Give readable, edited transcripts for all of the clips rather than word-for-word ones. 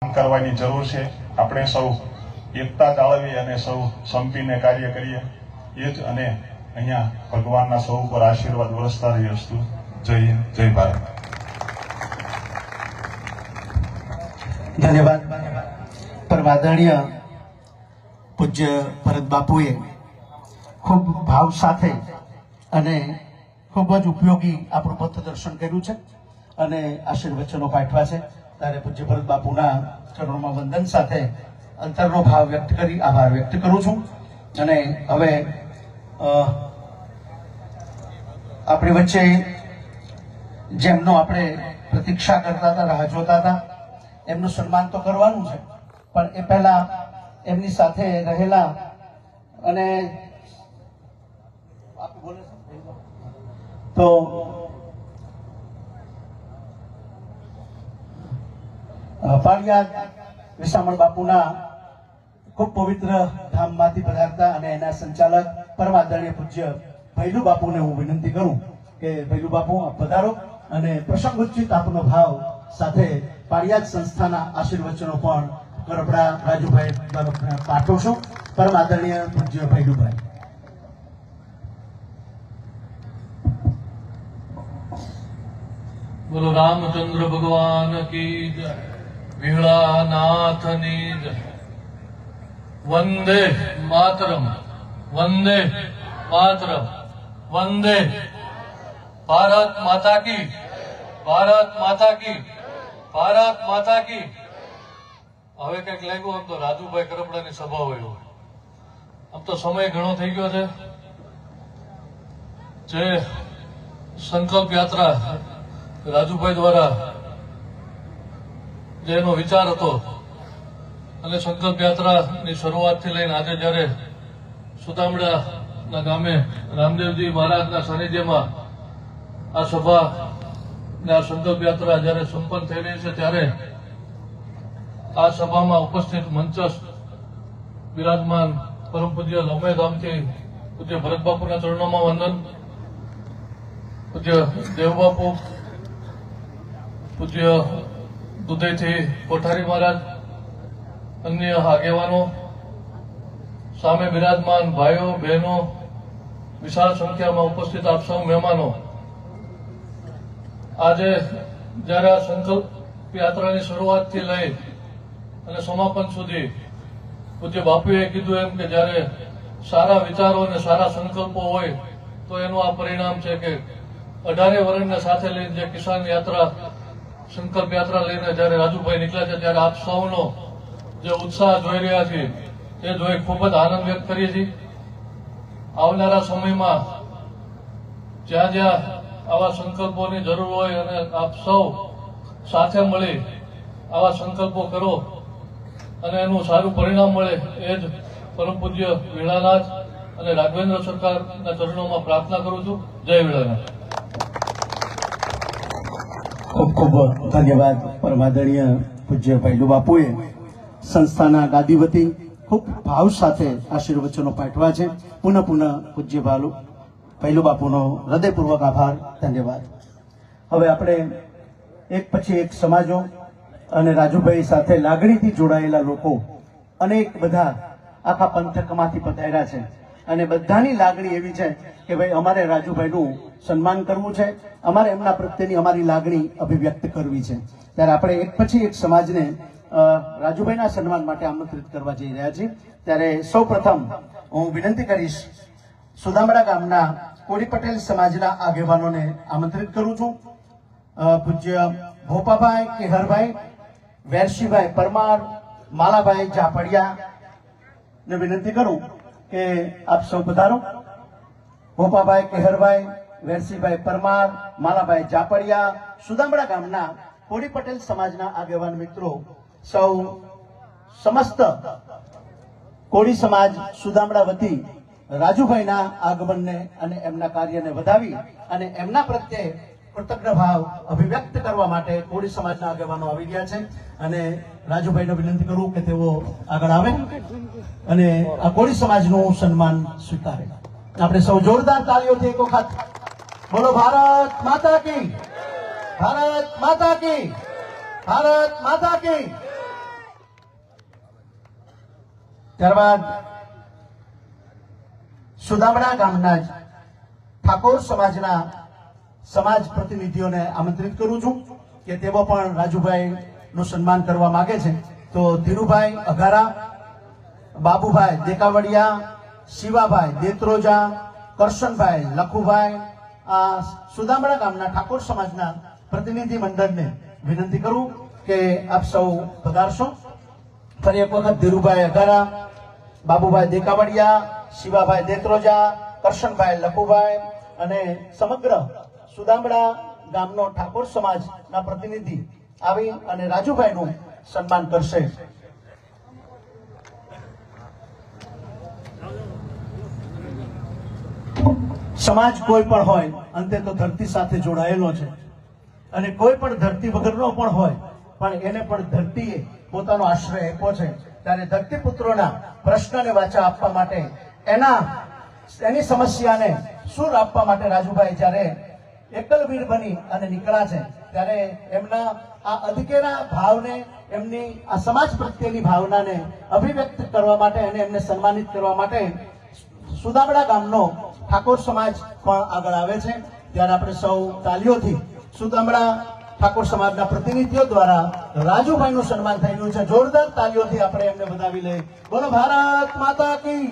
કરવાની જરૂર છે। આપણે સૌ એકતા જાળવી અને સૌ સંપીને કાર્ય કરીએ એ જ અને અહીંયા ભગવાનના સૌ ઉપર આશીર્વાદ વરસતા રહે। અસ્તુ। જય હિન્દ, જય ભારત। ધન્યવાદ। પરમાદરણીય પૂજ્ય ભરત બાપુએ ખૂબ ભાવ સાથે અને ખૂબ જ ઉપયોગી આપણું પથદર્શન કર્યું છે અને આશીર્વચનો પાઠવા છે। ત્યારે પૂજ્ય ભરત બાપુના ચરણોમાં વંદન સાથે અંતરનો ભાવ વ્યક્ત કરી આભાર વ્યક્ત કરું છું। અને હવે આપણી વચ્ચે જેમનો આપણે પ્રતીક્ષા કરતા હતા, રાહ જોતા હતા, એમનું સન્માન તો કરવાનું છે, પણ એ પહેલા એમની સાથે રહેલા અને તો પાળિયાદ વિસામણ બાપુના ખૂબ પવિત્ર ધામમાંથી પધારતા અને એના સંચાલક પરમ આદરણીય પૂજ્ય ભૈલુ બાપુને હું વિનંતી કરું કે ભૈલુ બાપુ આપ પધારો અને પ્રસંગોચિત આપનો ભાવ સાથે પાળિયાદ સંસ્થાના આશીર્વચનો પણ કરપડા રાજુભાઈ પાઠવશો। પરમ આદરણીય પૂજ્ય ભૈલુભાઈ। બોલો રામચંદ્ર ભગવાન की जय। वीणानाथनी जय। वंदे मातरम, वंदे मातरम, वंदे भारत माता की, भारत माता की, भारत माता की। હવે કઈક લાગ્યું આમ તો રાજુભાઈ કરપડાની સભા હોય, આમ તો સમય ઘણો થઈ ગયો છે। જે સંકલ્પ યાત્રા રાજુભાઈ દ્વારા જેનો વિચાર હતો અને સંકલ્પ યાત્રાની શરૂઆતથી લઈને આજે જયારે સુદામડાના ગામે રામદેવજી મહારાજના સાનિધ્યમાં આ સભા ને આ સંકલ્પ યાત્રા જયારે સંપન્ન થઈ રહી છે, ત્યારે આ સભામાં ઉપસ્થિત મંચસ્થ બિરાજમાન પરમ પૂજ્ય લમયધામથી પૂજ્ય ભરત બાપુના ચરણોમાં વંદન, પૂજ્ય દેવબાપુ, પૂજ્ય દુધઈથી કોઠારી મહારાજ, અન્ય આગેવાનો, સામે બિરાજમાન ભાઈઓ બહેનો, વિશાળ સંખ્યામાં ઉપસ્થિત આપ સૌ મહેમાનો, આજે જયારે આ સંકલ્પ યાત્રાની શરૂઆતથી લઈ અને સમાપન સુધી પૂજ્ય બાપુએ કીધું એમ કે જયારે સારા વિચારો અને સારા સંકલ્પો હોય તો એનું આ પરિણામ છે કે 18 વર્ષને સાથે લઈને જે કિસાન યાત્રા સંકલ્પ યાત્રા લઈને જયારે રાજુભાઈ નીકળ્યા છે, ત્યારે આપ સૌનો જે ઉત્સાહ જોઈ રહ્યા છીએ એ જોઈ ખૂબ જ આનંદ વ્યક્ત કરીએ છીએ। આવનારા સમયમાં જ્યાં જ્યાં આવા સંકલ્પોની જરૂર હોય અને આપ સૌ સાથે મળી આવા સંકલ્પો કરો અને એનું સારું પરિણામ મળે એ જ પરમ પૂજ્ય વીણાનાથ અને રાઘવેન્દ્ર સરકારના ચરણોમાં પ્રાર્થના કરું છું। જય વીણાનાથ। ખૂબ ખૂબ ધન્યવાદ। પરમાદરણીય પૂજ્ય ભૈલુ બાપુએ સંસ્થાના ગાદી વતી ખૂબ ભાવ સાથે આશીર્વચનો પાઠવા છે। પુનઃ પૂજ્ય ભૈલુ બાપુનો હૃદયપૂર્વક આભાર, ધન્યવાદ। હવે આપણે એક પછી એક સમાજો અને રાજુભાઈ સાથે લાગણીથી જોડાયેલા લોકો અનેક બધા આખા પંથકમાંથી પધાર્યા છે અને બધાની લાગણી એવી છે કે ભાઈ અમારે રાજુભાઈનું સન્માન કરવું છે, અમારે એમના પ્રત્યેની અમારી લાગણી અભિવ્યક્ત કરવી છે। ત્યારે આપણે એક પછી એક સમાજને રાજુભાઈના સન્માન માટે આમંત્રિત કરવા જઈ રહ્યા છીએ। ત્યારે સૌ પ્રથમ હું વિનંતી કરીશ સુદામડા ગામના કોળી પટેલ સમાજના આગેવાનોને આમંત્રિત કરું છું। પૂજ્ય ભોપાભાઈ કેહરભાઈ, વેરશીભાઈ પરમાર, માલાભાઈ જાપડિયા ને વિનંતી કરું કે આપ સૌ પધારો। ભોપાભાઈ કેહરભાઈ, વેરસીભાઈ પરમાર, માલાભાઈ જાપડિયા, સુદામડા ગામના કોળી પટેલ સમાજના આગેવાન મિત્રો સૌ સમસ્ત કોળી સમાજ સુદામડા વતી રાજુભાઈના આગમનને અને એમના કાર્યને વધાવી અને એમના પ્રત્યે કૃતજ્ઞ ભાવ અભિવ્યક્ત કરવા માટે કોળી સમાજના આગેવાનો આવી ગયા છે અને રાજુભાઈને વિનંતી કરું કે તેઓ આગળ આવે અને આ કોળી સમાજનું સન્માન સ્વીકારે। આપણે સૌ જોરદાર તાળીઓથી એક વખત બોલો ભારત માતા की, भारत माता की, भारत माता की। ત્યારબાદ સુદામડા ગામના જ ઠાકોર સમાજના સમાજ પ્રતિનિધિઓને આમંત્રિત કરું છું કે તેઓ પણ રાજુભાઈ નું સન્માન કરવા માંગે છે. તો ધીરુભાઈ અઘારા, બાબુભાઈ દેકાવડિયા, શિવાભાઈ દેત્રોજા, કરશનભાઈ લખુભાઈ, આ સુદામડા ગામના ઠાકોર સમાજના પ્રતિનિધિ મંડળને વિનંતી કરું કે આપ સૌ પધારશો. ફરી એક વખત ધીરુભાઈ અઘારા, બાબુભાઈ દેકાવડિયા, શિવાભાઈ દેત્રોજા, કરશનભાઈ લખુભાઈ અને સમગ્ર સુદામડા ગામનો ઠાકોર સમાજના પ્રતિનિધિ આવી અને રાજુભાઈનું સન્માન કરશે. સમાજ કોઈ પણ હોય અંતે તો ધરતી સાથે જોડાયેલો છે અને કોઈ પણ ધરતી વગરનો પણ હોય પણ એને પણ ધરતીએ પોતાનો આશ્રય આપ્યો છે. ત્યારે ધરતીપુત્રોના પ્રશ્નને વાચા આપવા માટે એની સમસ્યાને સુર આપવા માટે રાજુભાઈ જ્યારે એકલવીર બની અને નીકળ્યા છે ત્યારે એમના આ અધકેરા ભાવને, એમની આ સમાજ પ્રત્યેની ભાવનાને અભિવ્યક્ત કરવા માટે અને એમને સન્માનિત કરવા માટે સુદામડા ગામનો ઠાકોર સમાજ પણ આગળ આવે છે. ત્યારે આપણે સૌ તાલીઓથી સુદામડા ઠાકોર સમાજના પ્રતિનિધિઓ દ્વારા રાજુભાઈનું સન્માન થઈ રહ્યું છે. જોરદાર તાલીઓથી આપણે એમને વધાવી લઈએ. બોલો ભારત માતા કી,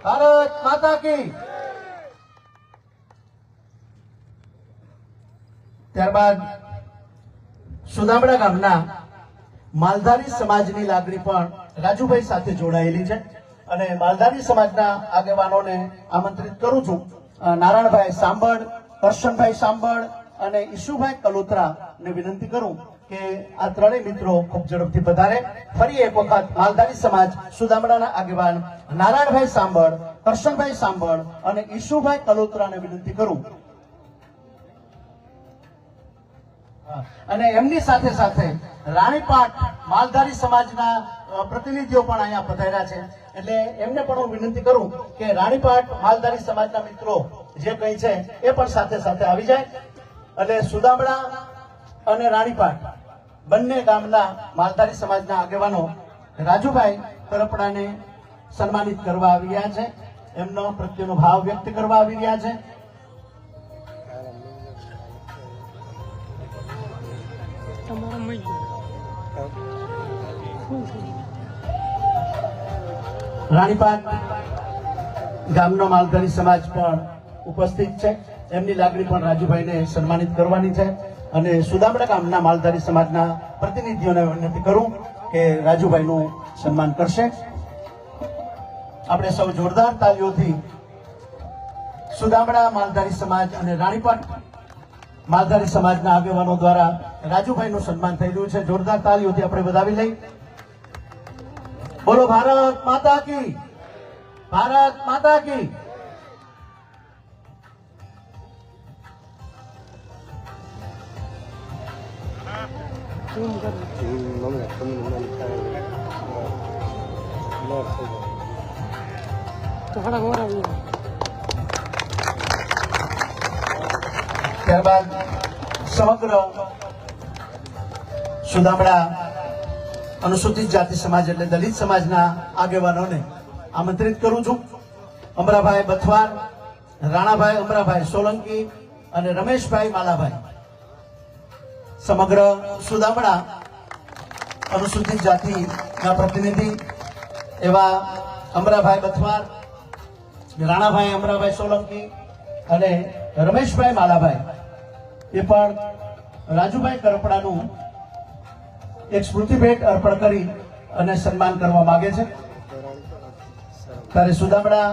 ભારત માતા કી. ત્યારબાદ સુદામડા ગામના માલધારી સમાજની લાગણી પણ રાજુભાઈ સાથે જોડાયેલી છે અને માલધારી સમાજના આગેવાનોને આમંત્રિત કરું છું. નારાયણભાઈ સાંભળ, કરશનભાઈ સાંભળ અને ઈશુભાઈ કલોત્રા ને વિનંતી કરું કે આ ત્રણેય મિત્રો ખૂબ ઝડપથી પધારે. ફરી એક વખત માલધારી સમાજ સુદામડાના આગેવાન નારાયણભાઈ સાંભળ, કરશનભાઈ સાંભળ અને ઈશુભાઈ કલોત્રાને વિનંતી કરું. અને એમની સાથે સાથે રાણીપાટ માલધારી સમાજના પ્રતિનિધિઓ પણ અહીંયા પધાર્યા છે. એટલે એમને પણ હું વિનંતી કરું કે રાણીપાટ માલધારી સમાજના મિત્રો જે કંઈ છે એ પણ સાથે સાથે આવી જાય. એટલે સુદામડા અને રાણીપાટ બંને ગામના માલધારી સમાજના આગેવાનો રાજુભાઈ કરપડાને સન્માનિત કરવા આવી રહ્યા છે, એમનો પ્રત્યેનો ભાવ વ્યક્ત કરવા આવી રહ્યા છે. રાણીપાટ ગામનો માલધારી સમાજ પણ ઉપસ્થિત છે. એમની લાગણી પણ રાજુભાઈને સન્માનિત કરવાની છે અને સુદામડા ગામના માલધારી સમાજના પ્રતિનિધિઓને વિનંતી કરું કે રાજુભાઈનું સન્માન કરશે. આપણે સૌ જોરદાર તાલીઓથી સુદામડા માલધારી સમાજ અને રાણીપાટ માલધારી સમાજના આગેવાનો દ્વારા રાજુભાઈનું સન્માન થઈ રહ્યું છે. જોરદાર તાલીઓથી આપણે વધાવી લઈ. બોલો ભારત માતા કી, ભારત માતા કી. ત્યારબાદ સમગ્ર સુદામડા અનુસૂચિત જાતિ સમાજ એટલે દલિત સમાજના આગેવાનોને આમંત્રિત કરું છું. અમરાભાઈ બથવાર, રાણાભાઈ અમરાભાઈ સોલંકી અને રમેશભાઈ માલાભાઈ સમગ્ર સુદામડા અનુસૂચિત જાતિના પ્રતિનિધિ એવા અમરાભાઈ બથવાર, રાણાભાઈ અમરાભાઈ સોલંકી અને રમેશભાઈ માલાભાઈ એ પણ રાજુભાઈ કરપડાનું એક સ્મૃતિ ભેટ અર્પણ કરી અને સન્માન કરવા માંગે છે. ત્યારે સુદામડા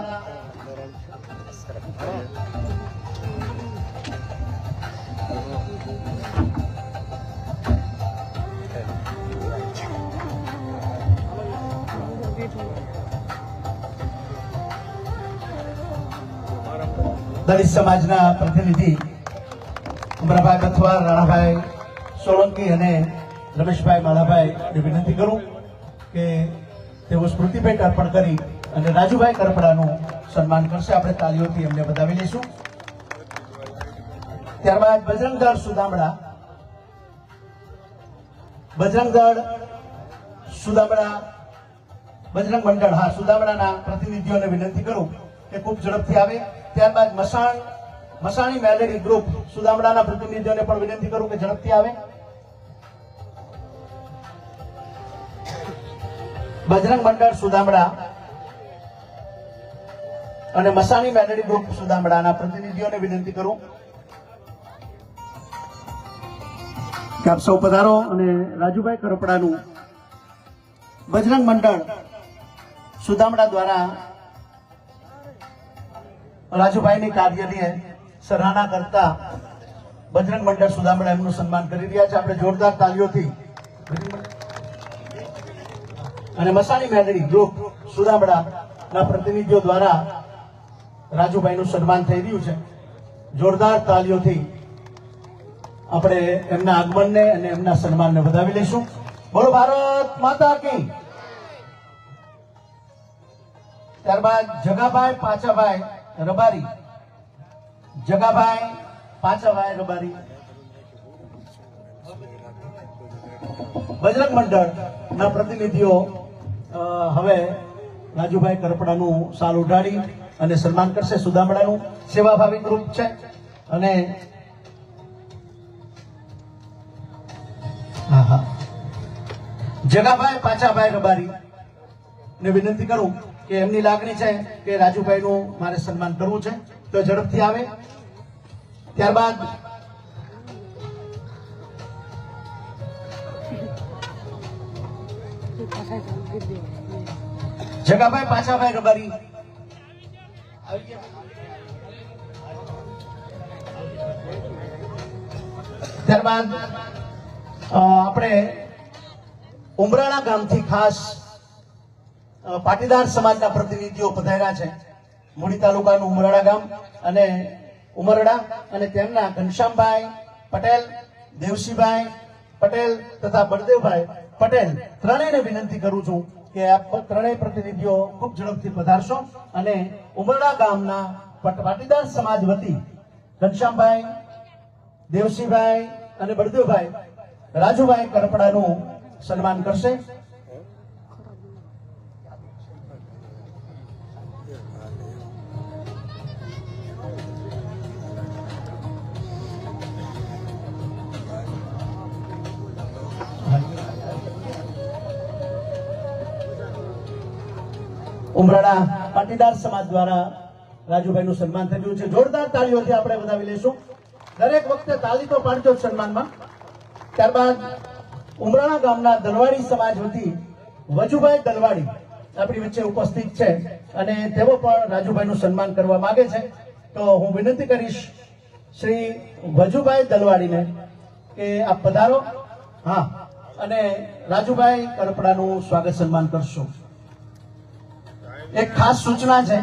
દલિત સમાજના પ્રતિનિધિ અમરાભાઈ બથવાર, રાણાભાઈ સોલંકી અને રમેશભાઈ માલાભાઈ વિનંતી કરું કે તેઓ સ્મૃતિ ભેટ અર્પણ કરી અને રાજુભાઈ કરપડાનું સન્માન કરશે. આપણે તાલીઓથી એમને વધાવી લઈશું. ત્યારબાદ બજરંગદળ સુદામડા, બજરંગદળ સુદામડા બજરંગ મંડળ, હા, સુદામડાના પ્રતિનિધિઓને વિનંતી કરું કે ખૂબ ઝડપથી આવે. ત્યારબાદ મસાણી મેલેડી ગ્રુપ સુદામડાના પ્રતિનિધિઓને પણ વિનંતી કરું કે ઝડપથી આવે. બજરંગ મંડળ સુદામડા અને મસાણી મેલેડી ગ્રુપ સુદામડાના પ્રતિનિધિઓને વિનંતી કરું કે આપ સૌ પધારો અને રાજુભાઈ કરપડાનું બજરંગ મંડળ સુદામડા દ્વારા રાજુભાઈની કાર્યની સરાહના કરતા બજરંગ મંડળ સુદામડા એમનું સન્માન કરી રહ્યા છે. આપણે જોરદાર તાલીઓથી અને મસાણી મેલેડી ગ્રુપ સુદામડાના પ્રતિનિધિઓ દ્વારા રાજુભાઈનું સન્માન થઈ રહ્યું છે. જોરદાર તાલીઓથી આપણે એમના આગમનને અને એમના સન્માનને વધાવી લઈશું. બોલો ભારત માતા કી. ત્યારબાદ જગાભાઈ પાચાભાઈ રબારી, જગાભાઈ પાચાભાઈ રબારી બજરંગ મંડળના પ્રતિનિધિઓ હવે રાજુભાઈ કરપડાનું શાલ ઉઢાડી અને સન્માન કરશે. સુદામડાનું સેવાભાવી ગ્રુપ છે અને જગાભાઈ પાચાભાઈ રબારી ને વિનંતી કરું કે એમની લાગણી છે કે રાજુભાઈનું મારે સન્માન કરવું છે, તો ઝડપથી આવે. ત્યારબાદ જગાભાઈ પાચાભાઈ રબારી ત્યારબાદ આપણે ઉમરાળા ગામથી ખાસ પાટીદાર સમાજના પ્રતિનિધિઓ પધાર્યા છે. મૂળી તાલુકાનું ઉમરાળા ગામ અને ઉમરડા અને તેમના ઘનશ્યામભાઈ પટેલ, દેવસીભાઈ પટેલ તથા બળદેવભાઈ પટેલ ત્રણેયને વિનંતી કરું છું કે આપ ત્રણેય પ્રતિનિધિઓ ખૂબ ઝડપથી પધારશો અને ઉમરડા ગામના પાટીદાર સમાજ વતી ઘનશ્યામભાઈ, દેવસીભાઈ અને બળદેવભાઈ રાજુભાઈ કરપડાનું સન્માન કરશે. ઉમરાળા પાટીદાર સમાજ દ્વારા રાજુભાઈનું સન્માન થયું છે. જોરદાર તાળીઓથી આપણે વધાવી લઈશું. દરેક વખતે તાળી તો પાડજો સન્માનમાં. ત્યારબાદ ઉમરાળા ગામના દલવાડી સમાજ વતી વજુભાઈ દલવાડી આપણી વચ્ચે ઉપસ્થિત છે અને તેઓ પણ રાજુભાઈનું સન્માન કરવા માંગે છે. તો હું વિનંતી કરીશ શ્રી વજુભાઈ દલવાડીને કે આપ પધારો, હા, અને રાજુભાઈ કરપડાનું સ્વાગત સન્માન કરશો. એક ખાસ સૂચના છે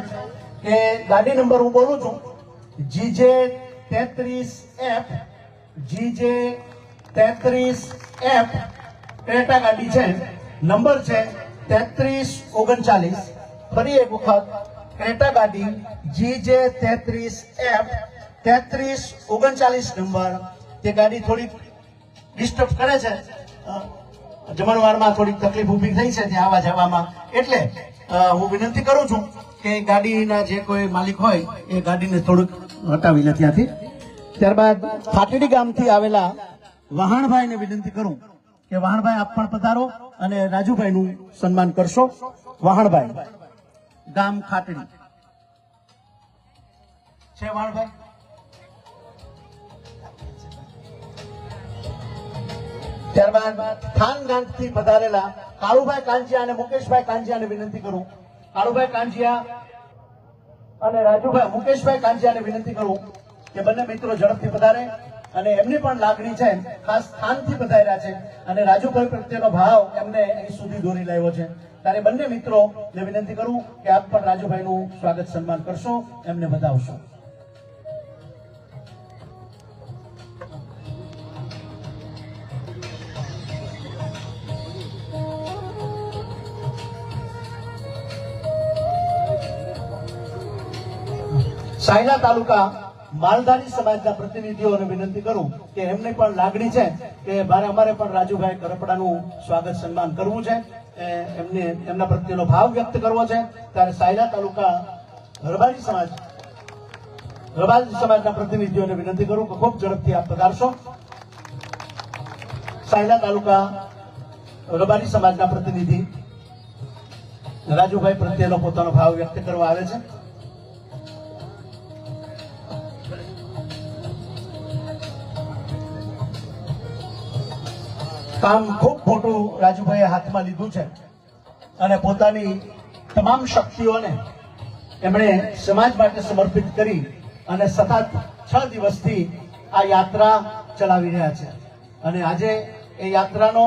કે ગાડી નંબર હું બોલું છું, GJ33F, GJ33F ક્રેટા ગાડી છે. નંબર છે 3339. ફરી એક વખત ક્રેટા ગાડી GJ33F 3339 નંબર. તે ગાડી થોડીક ડિસ્ટર્બ કરે છે, જમણવારમાં થોડીક તકલીફ ઊભી થઈ છે ત્યાં આવવા જવામાં, એટલે હું વિનંતી કરું છું કે ગાડીના જે કોઈ માલિક હોય એ ગાડીને થોડુંક હટાવી લે ત્યાંથી. ત્યારબાદ ફાટડી ગામથી આવેલા વહાણભાઈને વિનંતી કરું કે વહાણભાઈ આપ પણ પધારો અને રાજુભાઈનું સન્માન કરશો. વહાણભાઈ, ગામ ખાટડી છે. વહાણભાઈ ત્યારબાદ થાન ગામથી પધારેલા કાળુભાઈ કાંજીયા અને મુકેશભાઈ કાંજીયાને વિનંતી કરું. કાળુભાઈ કાંજીયા અને રાજુભાઈ મુકેશભાઈ કાંજીયાને વિનંતી કરું કે બંને મિત્રો ઝડપથી પધારે અને એમની પણ લાગણી છે, ખાસ સ્થાનથી પધાર્યા છે અને રાજુભાઈ પ્રત્યેનો ભાવ એમને અહીં સુધી દોરી લાવ્યો છે. ત્યારે બંને મિત્રોને વિનંતી કરું કે આપ પણ રાજુભાઈનું સ્વાગત સન્માન કરશો, એમને વધાવશો. સાયલા તાલુકા માલધારી સમાજના પ્રતિનિધિઓને વિનંતી કરું કે એમને પણ લાગણી છે કે મારે અમારે પણ રાજુભાઈ કરપડાનું સ્વાગત સન્માન કરવું છે, એમના પ્રત્યેનો ભાવ વ્યક્ત કરવો છે. ત્યારે સાયલા તાલુકા રબારી સમાજના પ્રતિનિધિઓને વિનંતી કરું કે ખૂબ ઝડપથી આપ પધારશો. સાયલા તાલુકા રબારી સમાજના પ્રતિનિધિ રાજુભાઈ પ્રત્યેનો પોતાનો ભાવ વ્યક્ત કરવા આવે છે. કામ ખૂબ મોટું રાજુભાઈએ હાથમાં લીધું છે અને પોતાની તમામ શક્તિઓને એમણે સમાજ માટે સમર્પિત કરી અને સતત 6 દિવસથી આ યાત્રા ચલાવી રહ્યા છે. અને આજે એ યાત્રાનો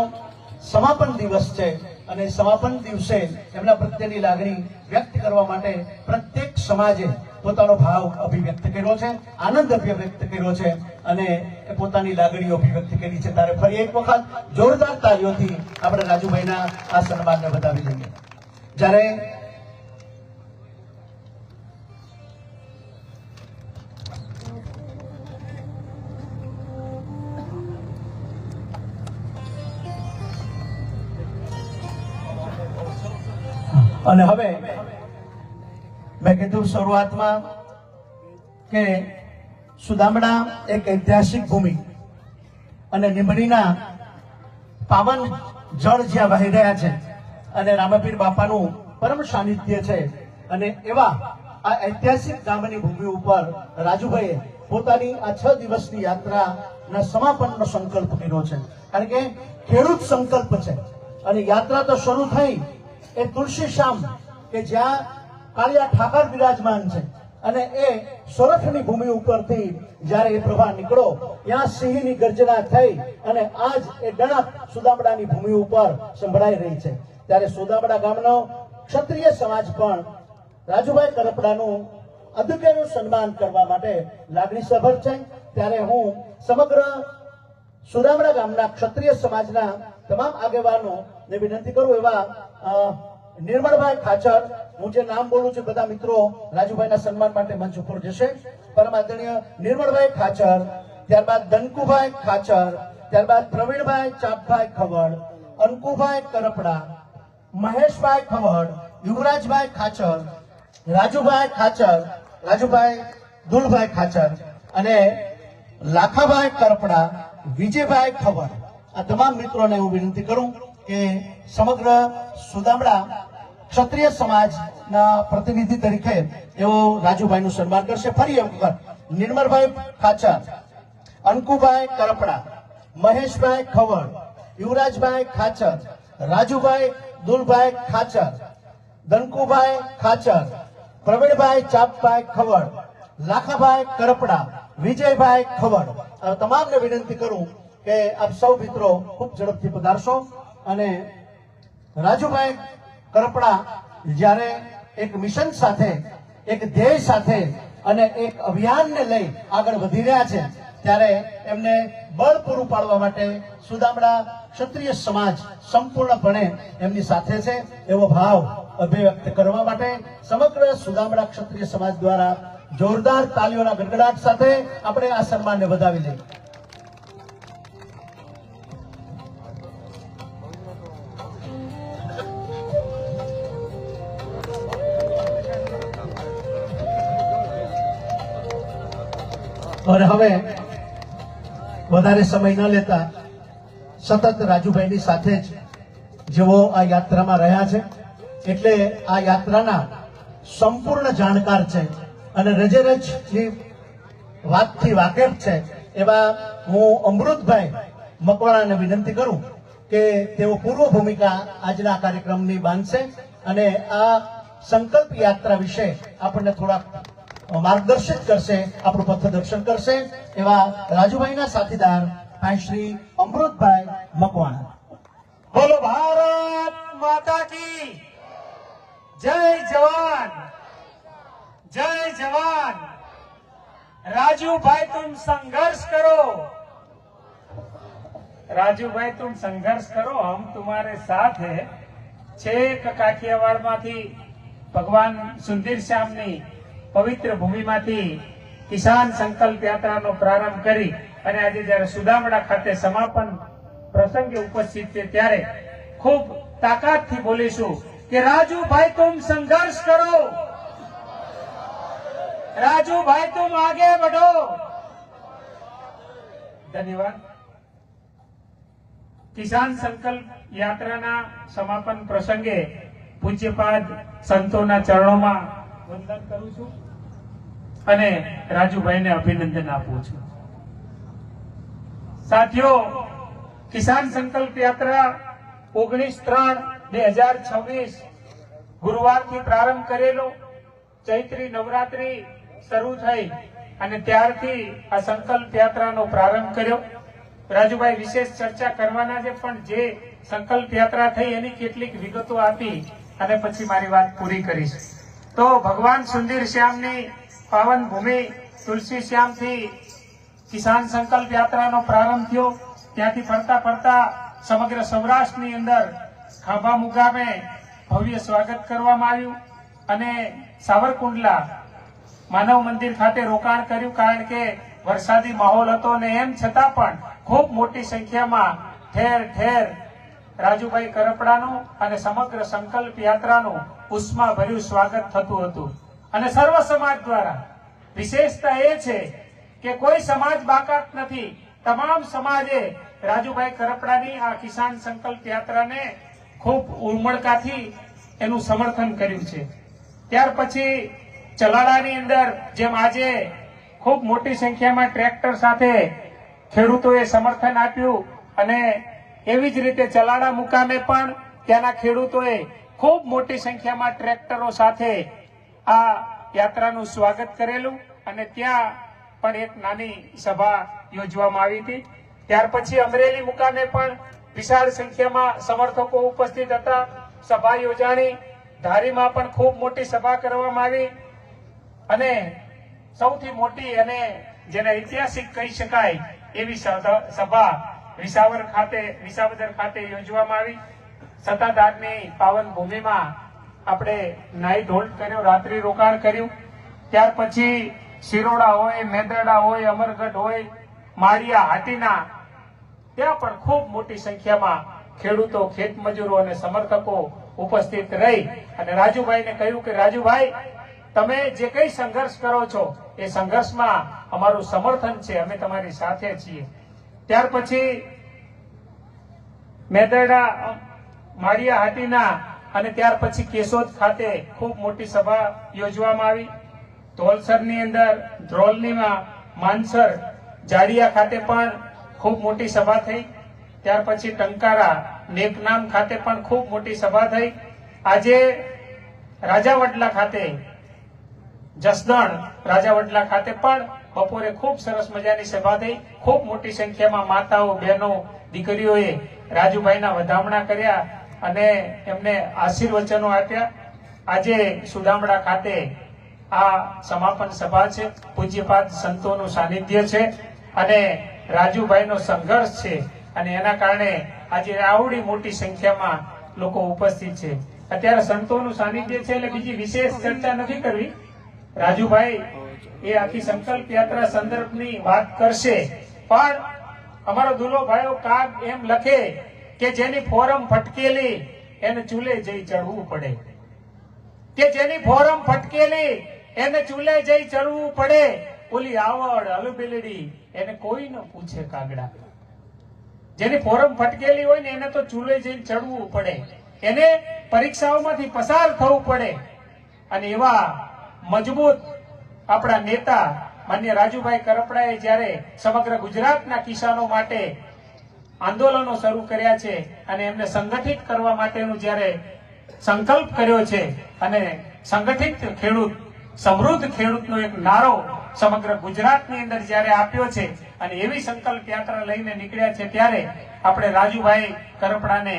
સમાપન દિવસ છે અને સમાપન દિવસે એમના પ્રત્યેની લાગણી વ્યક્ત કરવા માટે પ્રત્યેક સમાજે પોતાનો ભાવ અભિવ્યક્ત કર્યો છે, આનંદ અભિવ્યક્ત કર્યો છે અને એ પોતાની લાગણીઓ અભિવ્યક્ત કરી છે. ત્યારે ફરી એક વખત જોરદાર તાળીઓથી આપણે રાજુભાઈના આ સન્માનને વધાવી લઈએ. જ્યારે અને હવે મેં કીધું શરૂઆતમાં કે સુદામડા એક ઐતિહાસિક ભૂમિ અને લીંબડીના પાવન જળ જ્યાં વહી રહ્યા છે અને રામાપીર બાપાનું પરમ સાનિધ્ય છે અને એવા આ ઐતિહાસિક ગામની ભૂમિ ઉપર રાજુભાઈએ પોતાની આ 6 દિવસની યાત્રાના સમાપનનો સંકલ્પ કર્યો છે. કારણ કે ખેડૂત સંકલ્પ છે અને યાત્રા તો શરૂ થઈ એ તુલસી શ્યામ કે જ્યાં કાળિયા ઠાકર બિરાજમાન છે અને એ સોરઠની ભૂમિ ઉપરથી જ્યારે એ પ્રવાહ નીકળ્યો ત્યાં સિંહની ગર્જના થઈ અને આજ એ ડણક સુદામડાની ભૂમિ ઉપર સંભળાઈ રહી છે. ત્યારે સુદામડા ગામનો ક્ષત્રિય સમાજ પણ રાજુભાઈ કરપડાનું અદુકેનું સન્માન કરવા માટે લાગણીસભર છે. ત્યારે હું સમગ્ર સુદામડા ગામના ક્ષત્રિય સમાજના તમામ આગેવાનોને વિનંતી કરું એવા નિર્મળભાઈ ખાચર, હું જે નામ બોલું છું બધા મિત્રો રાજુભાઈના સન્માન માટે મંચ ઉપર જશે. પરમ આદરણીય નિર્મળભાઈ ખાચર, ત્યારબાદ દનકુભાઈ ખાચર, ત્યારબાદ પ્રવીણભાઈ ચાપભાઈ ખવડ, અંકુભાઈ કરપડા, મહેશભાઈ ખવડ, યુવરાજભાઈ ખાચર, રાજુભાઈ ખાચર, રાજુભાઈ દુલભાઈ ખાચર અને લાખાભાઈ કરપડા, વિજયભાઈ ખવડ. આ તમામ મિત્રોને હું વિનંતી કરું કે સમગ્ર સુદામડા ક્ષત્રિય સમાજના પ્રતિનિધિ તરીકે એઓ રાજુભાઈનું સન્માન કરશે. ફરી એક વખત નિર્મળભાઈ ખાચર, અંકુભાઈ કરપડા, મહેશભાઈ ખવડ, યુવરાજભાઈ ખાચર, રાજુભાઈ દુલભાઈ ખાચર, દનકુભાઈ ખાચર, પ્રવીણભાઈ ચાપભાઈ ખવડ, લાખાભાઈ કરપડા, વિજયભાઈ ખવડ. તમામને વિનંતી કરું કે આપ સૌ મિત્રો ખૂબ ઝડપથી પધારશો. અને રાજુભાઈ કરપડા જ્યારે એક મિશન સાથે, એક ધ્યેય સાથે અને એક અભિયાનને લઈ આગળ વધી રહ્યા છે ત્યારે એમને બળ પૂરું પાડવા માટે સુદામડા ક્ષત્રિય સમાજ સંપૂર્ણપણે એમની સાથે છે એવો ભાવ અભિવ્યક્ત કરવા માટે સમગ્ર સુદામડા ક્ષત્રિય સમાજ દ્વારા જોરદાર તાલીઓના ગડગડાટ સાથે આપણે આ સન્માનને વધાવી લઈએ. અને હવે વધારે સમય ન લેતા સતત રાજુભાઈની સાથે જ જેઓ આ યાત્રામાં રહ્યા છે એટલે આ યાત્રાના સંપૂર્ણ જાણકાર છે અને રજેરજની વાતથી વાકેફ છે એવા હું અમૃતભાઈ મકવાણાને વિનંતી કરું કે તેઓ પૂર્વ ભૂમિકા આજના કાર્યક્રમની બાંધશે અને આ સંકલ્પ યાત્રા વિશે આપણને થોડાક માર્ગદર્શિત કરશે, આપણું પથદર્શન કરશે એવા રાજુભાઈના સાથીદાર ભાઈ શ્રી અમૃતભાઈ મકવાણા. બોલો ભારત માતા કી જય. જવાન જય જવાન. राजूभाई तुम संघर्ष करो, राजूभाई तुम संघर्ष करो, हम तुम्हारे साथ है. छेक काठियावाड़ माथी भगवान सुंदर श्याम नी पवित्र भूमि माथी કિસાન સંકલ્પ યાત્રાનો પ્રારંભ કરી અને આજે જ્યારે સુદામડા ખાતે સમાપન પ્રસંગે ઉપસ્થિત છે ત્યારે ખૂબ તાકાતથી બોલીશું કે રાજુભાઈ તુમ સંઘર્ષ કરો, રાજુભાઈ તુમ આગે बढ़ो। ધન્યવાદ। કિસાન સંકલ્પ યાત્રાના સમાપન પ્રસંગે પૂજ્યપાદ સંતોના ચરણોમાં વંદન કરું છું અને રાજુભાઈને અભિનંદન આપું છું। સાથીઓ, કિસાન સંકલ્પ યાત્રા 19/3/2026 ગુરુવારથી પ્રારંભ કરેલો, ચૈત્રી નવરાત્રી શરૂ થઈ અને ત્યારથી આ સંકલ્પ યાત્રાનો પ્રારંભ કર્યો। રાજુભાઈ વિશેષ ચર્ચા કરવાના છે, પણ જે સંકલ્પ યાત્રા થઈ એની કેટલીક વિગતો આપી અને પછી મારી વાત પૂરી કરીશ। તો ભગવાન સુંદર શ્યામની પાવન ભૂમિ તુલસી શ્યામથી કિસાન સંકલ્પ યાત્રાનો પ્રારંભ થયો। ત્યાંથી ફરતા ફરતા સમગ્ર સૌરાષ્ટ્રની અંદર ખાંભા મુકામે ભવ્ય સ્વાગત કરવામાં આવ્યું અને સાવરકુંડલા માનવ મંદિર ખાતે રોકાણ કર્યું, કારણ કે વરસાદી માહોલ હતો અને એમ છતાં પણ ખૂબ મોટી સંખ્યામાં ઠેર ઠેર રાજુભાઈ કરપડાનું અને સમગ્ર સંકલ્પ યાત્રાનું ઉષ્માભર્યું સ્વાગત થતું હતું। અને સર્વ સમાજ દ્વારા વિશેષતા એ છે કે કોઈ સમાજ બાકાત નથી, તમામ સમાજે રાજુભાઈ કરપડાની આ કિસાન સંકલ્પ યાત્રાને ખૂબ ઉમળકાથી એનું સમર્થન કર્યું છે। ત્યાર પછી ચલાડાની અંદર જેમ આજે ખૂબ મોટી સંખ્યામાં ટ્રેક્ટર સાથે ખેડૂતોએ સમર્થન આપ્યું અને એવી જ રીતે ચલાડા મુકામે પણ ત્યાંના ખેડૂતોએ ખૂબ મોટી સંખ્યામાં ટ્રેક્ટરો સાથે આ યાત્રાનું સ્વાગત કરેલું અને ત્યાં પણ એક નાની સભા યોજવામાં આવી હતી। ત્યાર પછી અમરેલી મુકામે પણ વિશાળ સંખ્યામાં સમર્થકો ઉપસ્થિત હતા, સભા યોજાણી। ધારીમાં પણ ખૂબ મોટી સભા કરવામાં આવી અને સૌથી મોટી અને જેને ઐતિહાસિક કહી શકાય એવી સભા વિસાવદર ખાતે યોજવામાં આવી। સત્તાધારની પાવન ભૂમિમાં આપણે નાઇટ હોલ્ડ કર્યો, રાત્રિ રોકાણ કર્યું। ત્યાર પછી શિરોડા હોય, મેદરડા હોય, અમરગઢ હોય, માળિયા હાટીના ત્યાં પણ ખૂબ મોટી સંખ્યામાં ખેડૂતો, ખેતમજૂરો અને સમર્થકો ઉપસ્થિત રહી અને રાજુભાઈને કહ્યું કે રાજુભાઈ, તમે જે કઈ સંઘર્ષ કરો છો એ સંઘર્ષમાં અમારું સમર્થન છે, અમે તમારી સાથે છીએ। ત્યાર પછી મેદરડા, માળિયા હાટીના અને ત્યાર પછી કેશોદ ખાતે ખૂબ મોટી સભા યોજવામાં આવી। ધોલસરની અંદર, ધ્રોલનીમાં, માનસર, જાડિયા ખાતે પણ ખૂબ મોટી સભા થઈ। ત્યાર પછી ટંકારા, નેકનામ ખાતે પણ ખૂબ મોટી સભા થઈ। આજે રાજાવડલા ખાતે, જસદણ રાજાવડલા ખાતે પણ બપોરે ખૂબ સરસ મજાની સભા થઈ। ખૂબ મોટી સંખ્યામાં માતાઓ, બહેનો, દીકરીઓએ રાજુભાઈના વધામણા કર્યા અને એમને આશીર્વચનો આપ્યા। આજે સુદામડા ખાતે આ સમાપન સભા છે, પૂજ્યપાદ સંતોનું સાનિધ્ય છે અને રાજુભાઈનો સંઘર્ષ છે અને એના કારણે આજે આવડી મોટી સંખ્યામાં લોકો ઉપસ્થિત છે। અત્યારે સંતોનું સાનિધ્ય છે એટલે બીજી વિશેષ ચર્ચા નથી કરવી। રાજુભાઈ એ આખી સંકલ્પ યાત્રા સંદર્ભની વાત કરશે, પણ અમારો દુલો ભાઈઓ કાગ એમ લખે કે જેની ફોરમ ફટકેલી એને ચૂલે જઈ ચડવું પડે, કે જેની ફોરમ ફટકેલી એને ચૂલે જઈ ચડવું પડે, ઓલી આવડ અલુબેલડી એને કોઈ ન પૂછે કાગડા। જેની ફોરમ ફટકેલી હોય ને એને તો ચૂલે જઈને ચડવું પડે, એને પરીક્ષાઓમાંથી પસાર થવું પડે અને એવા મજબૂત આપણા નેતા માન્ય રાજુભાઈ કરપડાએ જ્યારે સમગ્ર ગુજરાતના કિસાનો માટે આંદોલનો શરૂ કર્યા છે અને એમને સંગઠિત કરવા માટેનું જ્યારે સંકલ્પ કર્યો છે અને સંગઠિત ખેડૂત, સમૃદ્ધ ખેડૂતનો એક નારો સમગ્ર ગુજરાતની અંદર જ્યારે આપ્યો છે અને એવી સંકલ્પ યાત્રા લઈને નીકળ્યા છે, ત્યારે આપણે રાજુભાઈ કરપડાને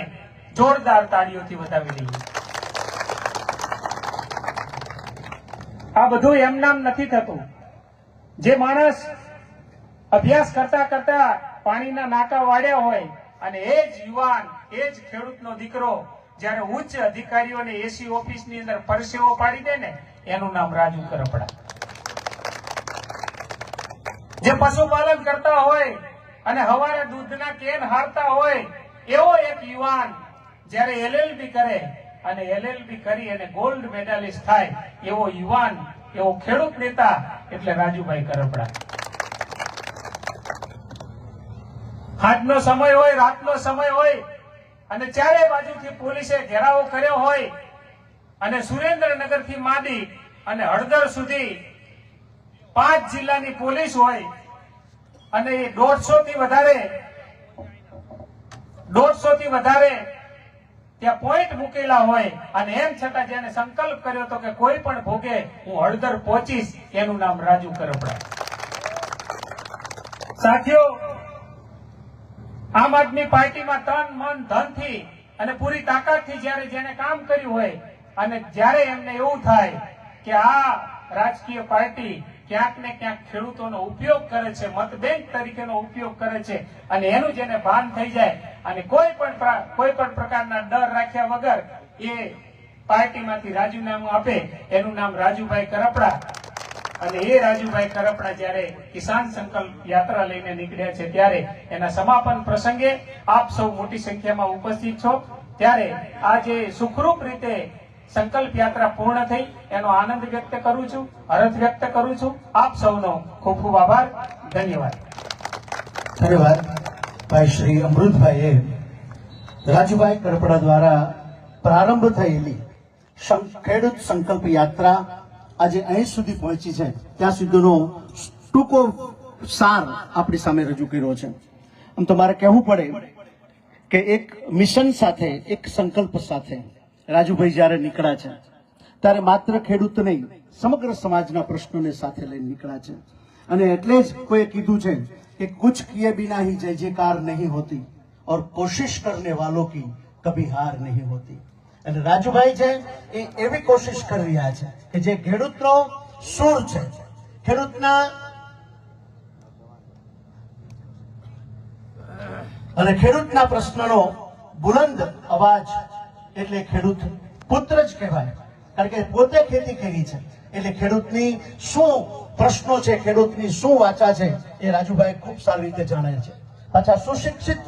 જોરદાર તાળીઓથી વધાવી દઈએ। આ બધું એમ નામ નથી થતું। જે માણસ અભ્યાસ કરતા કરતા પાણીના નાકા વાળ્યા હોય અને એ જ યુવાન, એ જ ખેડૂતનો દીકરો જ્યારે ઉચ્ચ અધિકારીઓને એસી ઓફિસની અંદર પરસેવો પાડી દે ને, એનું નામ રાજુ કરપડા। જે પશુપાલન કરતા હોય અને હવારે દૂધના કેન હારતા હોય એવો એક યુવાન જ્યારે LLB કરે અને LLB કરી અને ગોલ્ડ મેડાલિસ્ટ થાય એવો યુવાન, એવો ખેડૂત નેતા એટલે રાજુભાઈ કરપડા. આજનો સમય હોય, રાતનો સમય હોય અને ચારે બાજુથી પોલીસે ઘેરાવો કર્યો હોય અને સુરેન્દ્રનગર થી માંડી અને હળદર સુધી 5 જિલ્લાની પોલીસ હોય અને 150 થી વધારે ત્યાં પોઈન્ટ મૂકેલા હોય અને એમ છતાં જેને સંકલ્પ કર્યો હતો કે કોઈ પણ ભોગે હું હળદર પહોંચીશ, એનું નામ રાજુ કરપડા. સાથીઓ, આમ આદમી પાર્ટીમાં તન મન ધનથી અને પૂરી તાકાતથી જ્યારે જેને કામ કર્યું હોય અને જ્યારે એમને એવું થાય કે આ રાજકીય પાર્ટી ક્યાંક ને ક્યાંક ખેડૂતોનો ઉપયોગ કરે છે, મત બેંક તરીકેનો ઉપયોગ કરે છે અને એનું જેને ભાન થઈ જાય અને કોઈ પણ પ્રકારના ડર રાખ્યા વગર એ પાર્ટીમાંથી રાજીનામું આપે, એનું નામ રાજુભાઈ કરપડા. અને એ રાજુભાઈ કરપડા જ્યારે કિસાન સંકલ્પ યાત્રા લઈને નીકળ્યા છે ત્યારે એના સમાપન પ્રસંગે આપ સૌ મોટી સંખ્યામાં ઉપસ્થિત છો. ત્યારે આજે સુખરૂપ રીતે સંકલ્પ યાત્રા પૂર્ણ થઈ એનો આનંદ વ્યક્ત કરું છું, હર્ષ વ્યક્ત કરું છું. આપ સૌનો ખૂબ ખૂબ આભાર. ધન્યવાદ. ધન્યવાદ. ભાઈ શ્રી અમૃતભાઈએ રાજુભાઈ કરપડા દ્વારા પ્રારંભ થયેલી ખેડૂત સંકલ્પ યાત્રા આજે અહીં સુધી પહોંચી છે ત્યાં સુધીનો ટૂંકો સાર આપણી સામે રજૂ કર્યો છે. આમ તો મારે કહેવું પડે કે એક મિશન સાથે, એક સંકલ્પ સાથે રાજુભાઈ જ્યારે નીકળ્યા છે ત્યારે માત્ર ખેડૂત નહીં, સમગ્ર સમાજના પ્રશ્નોને સાથે લઈને નીકળ્યા છે. અને એટલે જ કોઈએ કીધું છે કે કુછ કિए बिना ही जय जयकार नहीं होती और कोशिश करने वालों की कभी हार नहीं होती. અને રાજુભાઈ છે એ એવી કોશિશ કરી રહ્યા છે કે જે ખેડૂતનો સૂર છે, ખેડૂતના અને ખેડૂતના પ્રશ્નનો બુલંદ અવાજ એટલે ખેડૂત પુત્ર જ કહેવાય. કારણ કે પોતે ખેતી કરી છે એટલે ખેડૂતની શું પ્રશ્નો છે, ખેડૂતની શું વાચા છે એ રાજુભાઈ ખૂબ સારી રીતે જાણે છે. પાછા સુશિક્ષિત,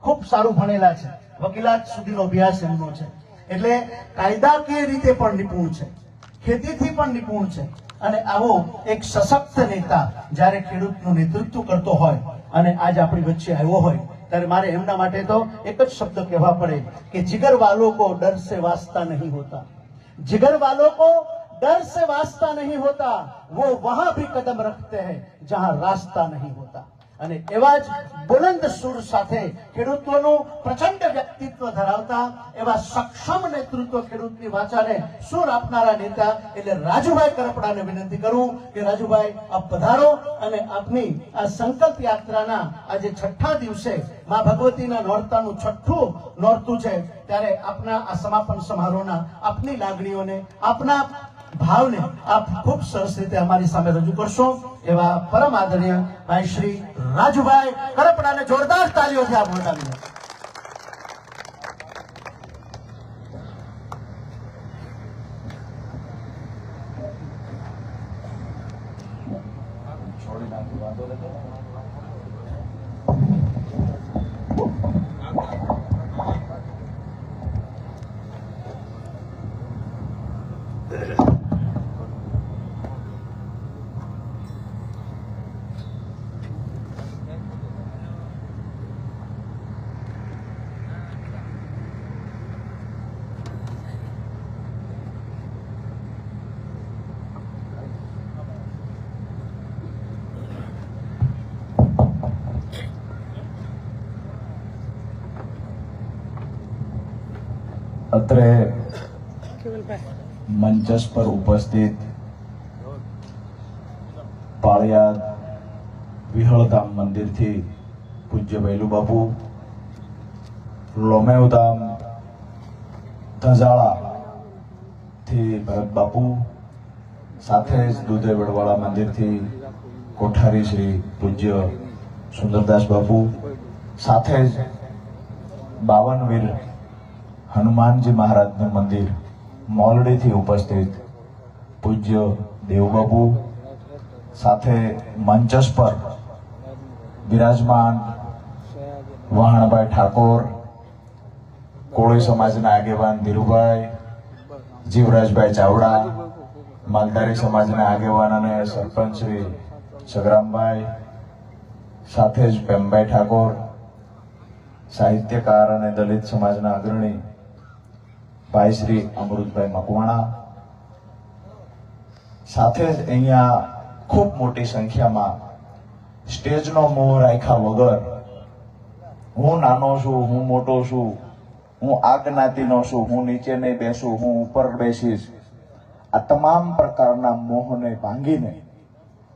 ખૂબ સારું ભણેલા છે, વકીલાત સુધીનો અભ્યાસ એમનો છે એટલે કાયદાકીય રીતે પણ નિપુણ છે, ખેતીથી પણ નિપુણ છે. અને આવો એક સશક્ત નેતા જ્યારે ખેડૂતનું નેતૃત્વ કરતો હોય અને આજ આપણી વચ્ચે આવ્યો હોય ત્યારે મારે એમના માટે તો એક જ શબ્દ કહેવા પડે કે जिगर वालों को डर से वास्ता नहीं होता, जिगर वालों को डर से वास्ता नहीं होता, वो वहां भी कदम रखते हैं जहां रास्ता नहीं होता. અને એવા જ બુલંદ સુર સાથે ખેડૂતોનું પ્રચંડ વ્યક્તિત્વ ધરાવતા એવા સક્ષમ નેતૃત્વ, ખેડૂતની વાચાને સુર આપનારા નેતા એટલે રાજુભાઈ કરપડાને વિનંતી કરું કે રાજુભાઈ આપ પધારો અને આપની આ સંકલ્પ યાત્રાના આજે 6થા દિવસે મા ભગવતીના નોરતાનું 6થું નોરતું છે ત્યારે આપના આ સમાપન સમારોહના આપની લાગણીઓને, આપના ભાવને આપ ખૂબ સરસ રીતે અમારી સામે રજૂ કરશો એવા પરમ આદરણીય ભાઈ શ્રી રાજુભાઈ કરપડાને જોરદાર તાલીઓથી આપ વધાવીએ. અત્રે મંચસ પર ઉપસ્થિત પાળિયાદ વિહળધામ મંદિરથી પૂજ્ય ભૈલું બાપુ, લોમેવધામ ધજાળાથી ભરત બાપુ, સાથે જ દુધે વડવાળા મંદિરથી કોઠારી શ્રી પૂજ્ય સુંદરદાસ બાપુ, સાથે જ 52 વીર હનુમાનજી મહારાજનું મંદિર મોલડીથી ઉપસ્થિત પૂજ્ય દેવબાપુ, સાથે મંચસ પર બિરાજમાન વહાણભાઈ ઠાકોર, કોળી સમાજના આગેવાન ધીરુભાઈ, જીવરાજભાઈ ચાવડા, માલધારી સમાજના આગેવાન અને સરપંચ શ્રી સગરામભાઈ, સાથે જ પેમભાઈ ઠાકોર, સાહિત્યકાર અને દલિત સમાજના અગ્રણી ભાઈ શ્રી અમૃતભાઈ મકવાણા, સાથે જ અહીંયા ખૂબ મોટી સંખ્યામાં સ્ટેજનો મોહ રાખ્યા વગર હું નાનો છું, હું મોટો છું, હું આ જ્ઞાતિનો છું, હું નીચે નહીં બેસું, હું ઉપર બેસીશ, આ તમામ પ્રકારના મોહને ભાંગીને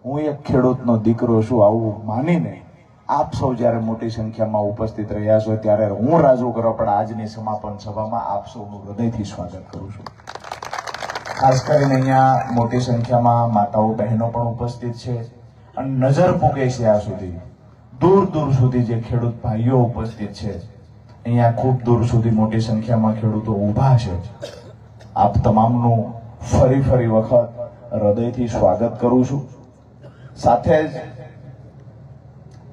હું એક ખેડૂતનો દીકરો છું આવું માનીને આપ સૌ જ્યારે મોટી સંખ્યામાં ઉપસ્થિત રહ્યા છો ત્યારે હું રાજુ કરપડ આજની સમાપન સભામાં આપ સૌનું હૃદયથી સ્વાગત કરું છું. ખાસ કરીને અહીંયા મોટી સંખ્યામાં માતાઓ બહેનો પણ ઉપસ્થિત છે અને નજર પૂગે છે આ સુધી દૂર દૂર સુધી જે ખેડૂત ભાઈઓ ઉપસ્થિત છે. અહીંયા ખૂબ દૂર સુધી મોટી સંખ્યામાં ખેડૂતો ઊભા છે. આપ તમામનું ફરી વખત હૃદયથી સ્વાગત કરું છું. સાથે જ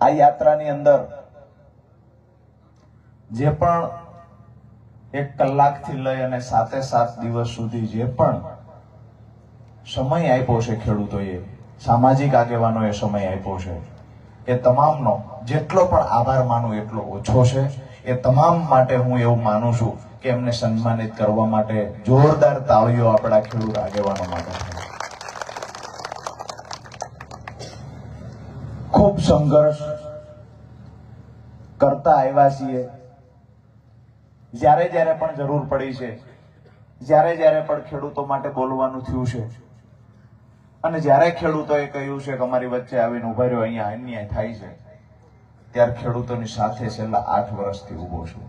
આ યાત્રાની અંદર જે પણ 1 કલાકથી લઈ અને 7 દિવસ સુધી જે પણ સમય આપ્યો છે ખેડૂતોએ, સામાજિક આગેવાનોએ સમય આપ્યો છે, એ તમામનો જેટલો પણ આભાર માનું એટલો ઓછો છે. એ તમામ માટે હું એવું માનું છું કે એમને સન્માનિત કરવા માટે જોરદાર તાળીઓ આપણા ખેડૂત આગેવાનો માટે. ખૂબ સંઘર્ષ કરતા આવ્યા છીએ. જ્યારે પણ જરૂર પડી છે, જ્યારે પણ ખેડૂતો માટે બોલવાનું થયું છે અને જ્યારે ખેડૂતોએ કહ્યું છે કે અમારી વચ્ચે આવીને ઉભા રહ્યો, અહીંયા અન્યાય થાય છે, ત્યારે ખેડૂતોની સાથે છેલ્લા 8 વર્ષથી ઉભો છું.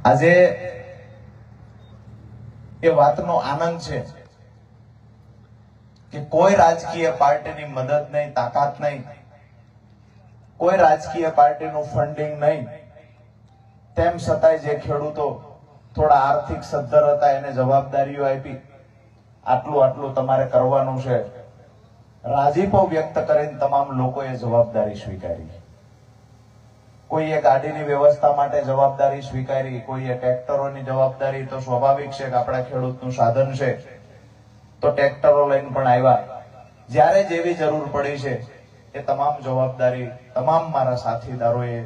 આજે એ વાતનો આનંદ છે કે કોઈ રાજકીય પાર્ટીની મદદ નહીં, તાકાત નહીં, કોઈ રાજકીય પાર્ટીનું ફંડિંગ નહીં, તેમ છતાંય જે ખેડૂતો થોડા આર્થિક સદ્ધર હતા એને જવાબદારીઓ આપી, આટલું તમારે કરવાનું છે, રાજીપો વ્યક્ત કરીને તમામ લોકોએ જવાબદારી સ્વીકારી. કોઈએ ગાડીની વ્યવસ્થા માટે જવાબદારી સ્વીકારી, કોઈએ ટ્રેક્ટરોની જવાબદારી. તો સ્વાભાવિક છે કે આપણા ખેડૂતનું સાધન છે તો ટ્રેક્ટરો લઈને પણ આવ્યા. જ્યારે જેવી જરૂર પડી છે એ તમામ જવાબદારી તમામ મારા સાથીદારોએ,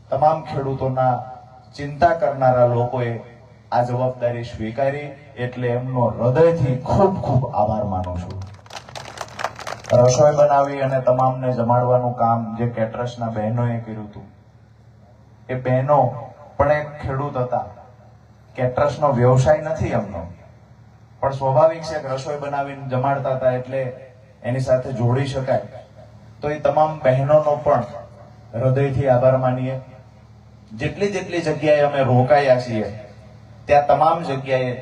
તમામ ખેડૂતોના ચિંતા કરનારા લોકોએ આ જવાબદારી સ્વીકારી. એટલે એમનો હૃદયથી ખૂબ આભાર માનું છું. રસોઈ બનાવી અને તમામને જમાડવાનું કામ જે કેટરસના બહેનોએ કર્યું હતું, એ બહેનો પણ એક ખેડૂત હતા. કેટરસનો વ્યવસાય નથી એમનો, પણ સ્વાભાવિક છે કે રસોઈ બનાવીને જમાડતા હતા એટલે એની સાથે જોડી શકાય. તો એ તમામ બહેનોનો પણ હૃદયથી આભાર માનીએ. જેટલી જગ્યાએ અમે રોકાયા છીએ ત્યાં તમામ જગ્યાએ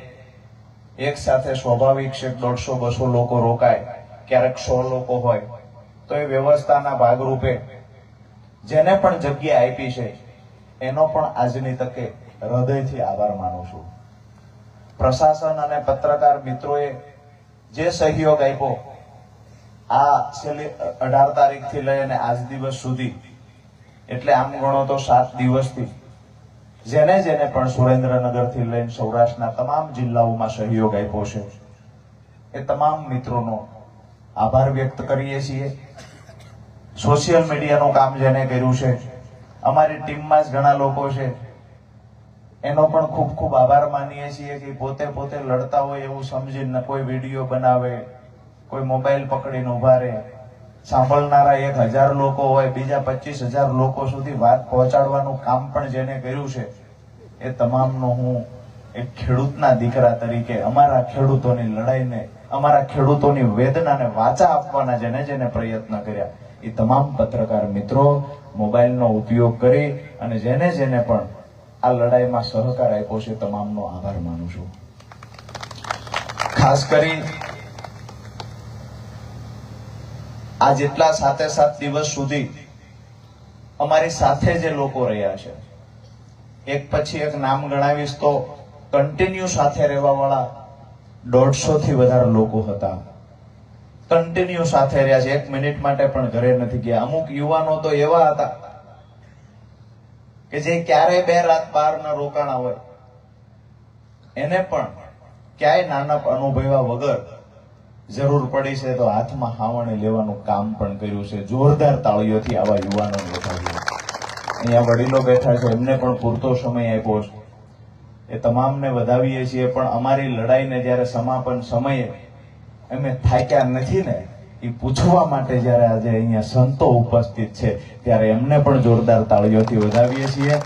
એક સાથે સ્વાભાવિક છે 150-200 લોકો રોકાય, ક્યારેક 100 લોકો હોય, તો એ વ્યવસ્થાના ભાગરૂપે જેને પણ જગ્યા આપી છે એનો પણ આજની તકે હૃદયથી આભાર માનું છું. પ્રશાસન અને પત્રકાર મિત્રોએ જે સહયોગ આપ્યો આ છેલ્લી 18 તારીખથી લઈ અને આજ દિવસ સુધી, એટલે આમ ગણો તો 7 દિવસથી જેને પણ સુરેન્દ્રનગરથી લઈને સૌરાષ્ટ્રના તમામ જિલ્લાઓમાં સહયોગ આપ્યો છે એ તમામ મિત્રોનો આભાર વ્યક્ત કરીએ છીએ. સોશિયલ મીડિયાનું કામ જેને કર્યું છે, અમારી ટીમમાં જ ઘણા લોકો છે, એનો પણ ખૂબ આભાર માનીએ છીએ કે પોતે લડતા હોય એવું સમજીને કોઈ વિડીયો બનાવે, કોઈ મોબાઈલ પકડીને ઉભા રહે. સાંભળનારા 1000 લોકો હોય, બીજા 25,000 લોકો સુધી વાત પહોંચાડવાનું કામ પણ જેને કર્યું છે એ તમામનો હું એક ખેડૂતના દીકરા તરીકે અમારા ખેડૂતોની લડાઈને, અમારા ખેડૂતોની વેદનાને વાચા આપવાના જેને પ્રયત્ન કર્યા એ તમામ પત્રકાર મિત્રો, મોબાઈલનો ઉપયોગ કરી અને જેને પણ આ લડાઈમાં સહકાર આપ્યો છે તમામનો આભાર માનું છું. ખાસ કરી આ જેટલા 7 દિવસ સુધી અમારી સાથે જે લોકો રહ્યા છે, એક પછી એક નામ ગણાવીશ તો કન્ટિન્યુ સાથે રહેવા વાળા 150 થી વધારે લોકો હતા, કન્ટિન્યુ સાથે રહ્યા છે, 1 મિનિટ માટે પણ ઘરે નથી ગયા. અમુક યુવાનો તો એવા હતા કે જે ક્યારેય 2 રાત બહાર ન રોકાણા હોય, એને પણ ક્યાંય નાનપ અનુભવ્યા વગર જરૂર પડી છે તો હાથમાં હાવણી લેવાનું કામ પણ કર્યું છે. જોરદાર તાળીઓથી આવા યુવાનોને વધાવીએ. અહીંયા વડીલો બેઠા છે, એમને પણ પૂરતો સમય આપ્યો છે, એ તમામને વધાવીએ છીએ. પણ અમારી લડાઈને જ્યારે સમાપન સમયે અમે થાક્યા નથી ને, એ પૂછવા માટે જ્યારે આજે અહીંયા સંતો ઉપસ્થિત છે ત્યારે એમને પણ જોરદાર તાળીઓથી વધાવીએ છીએ.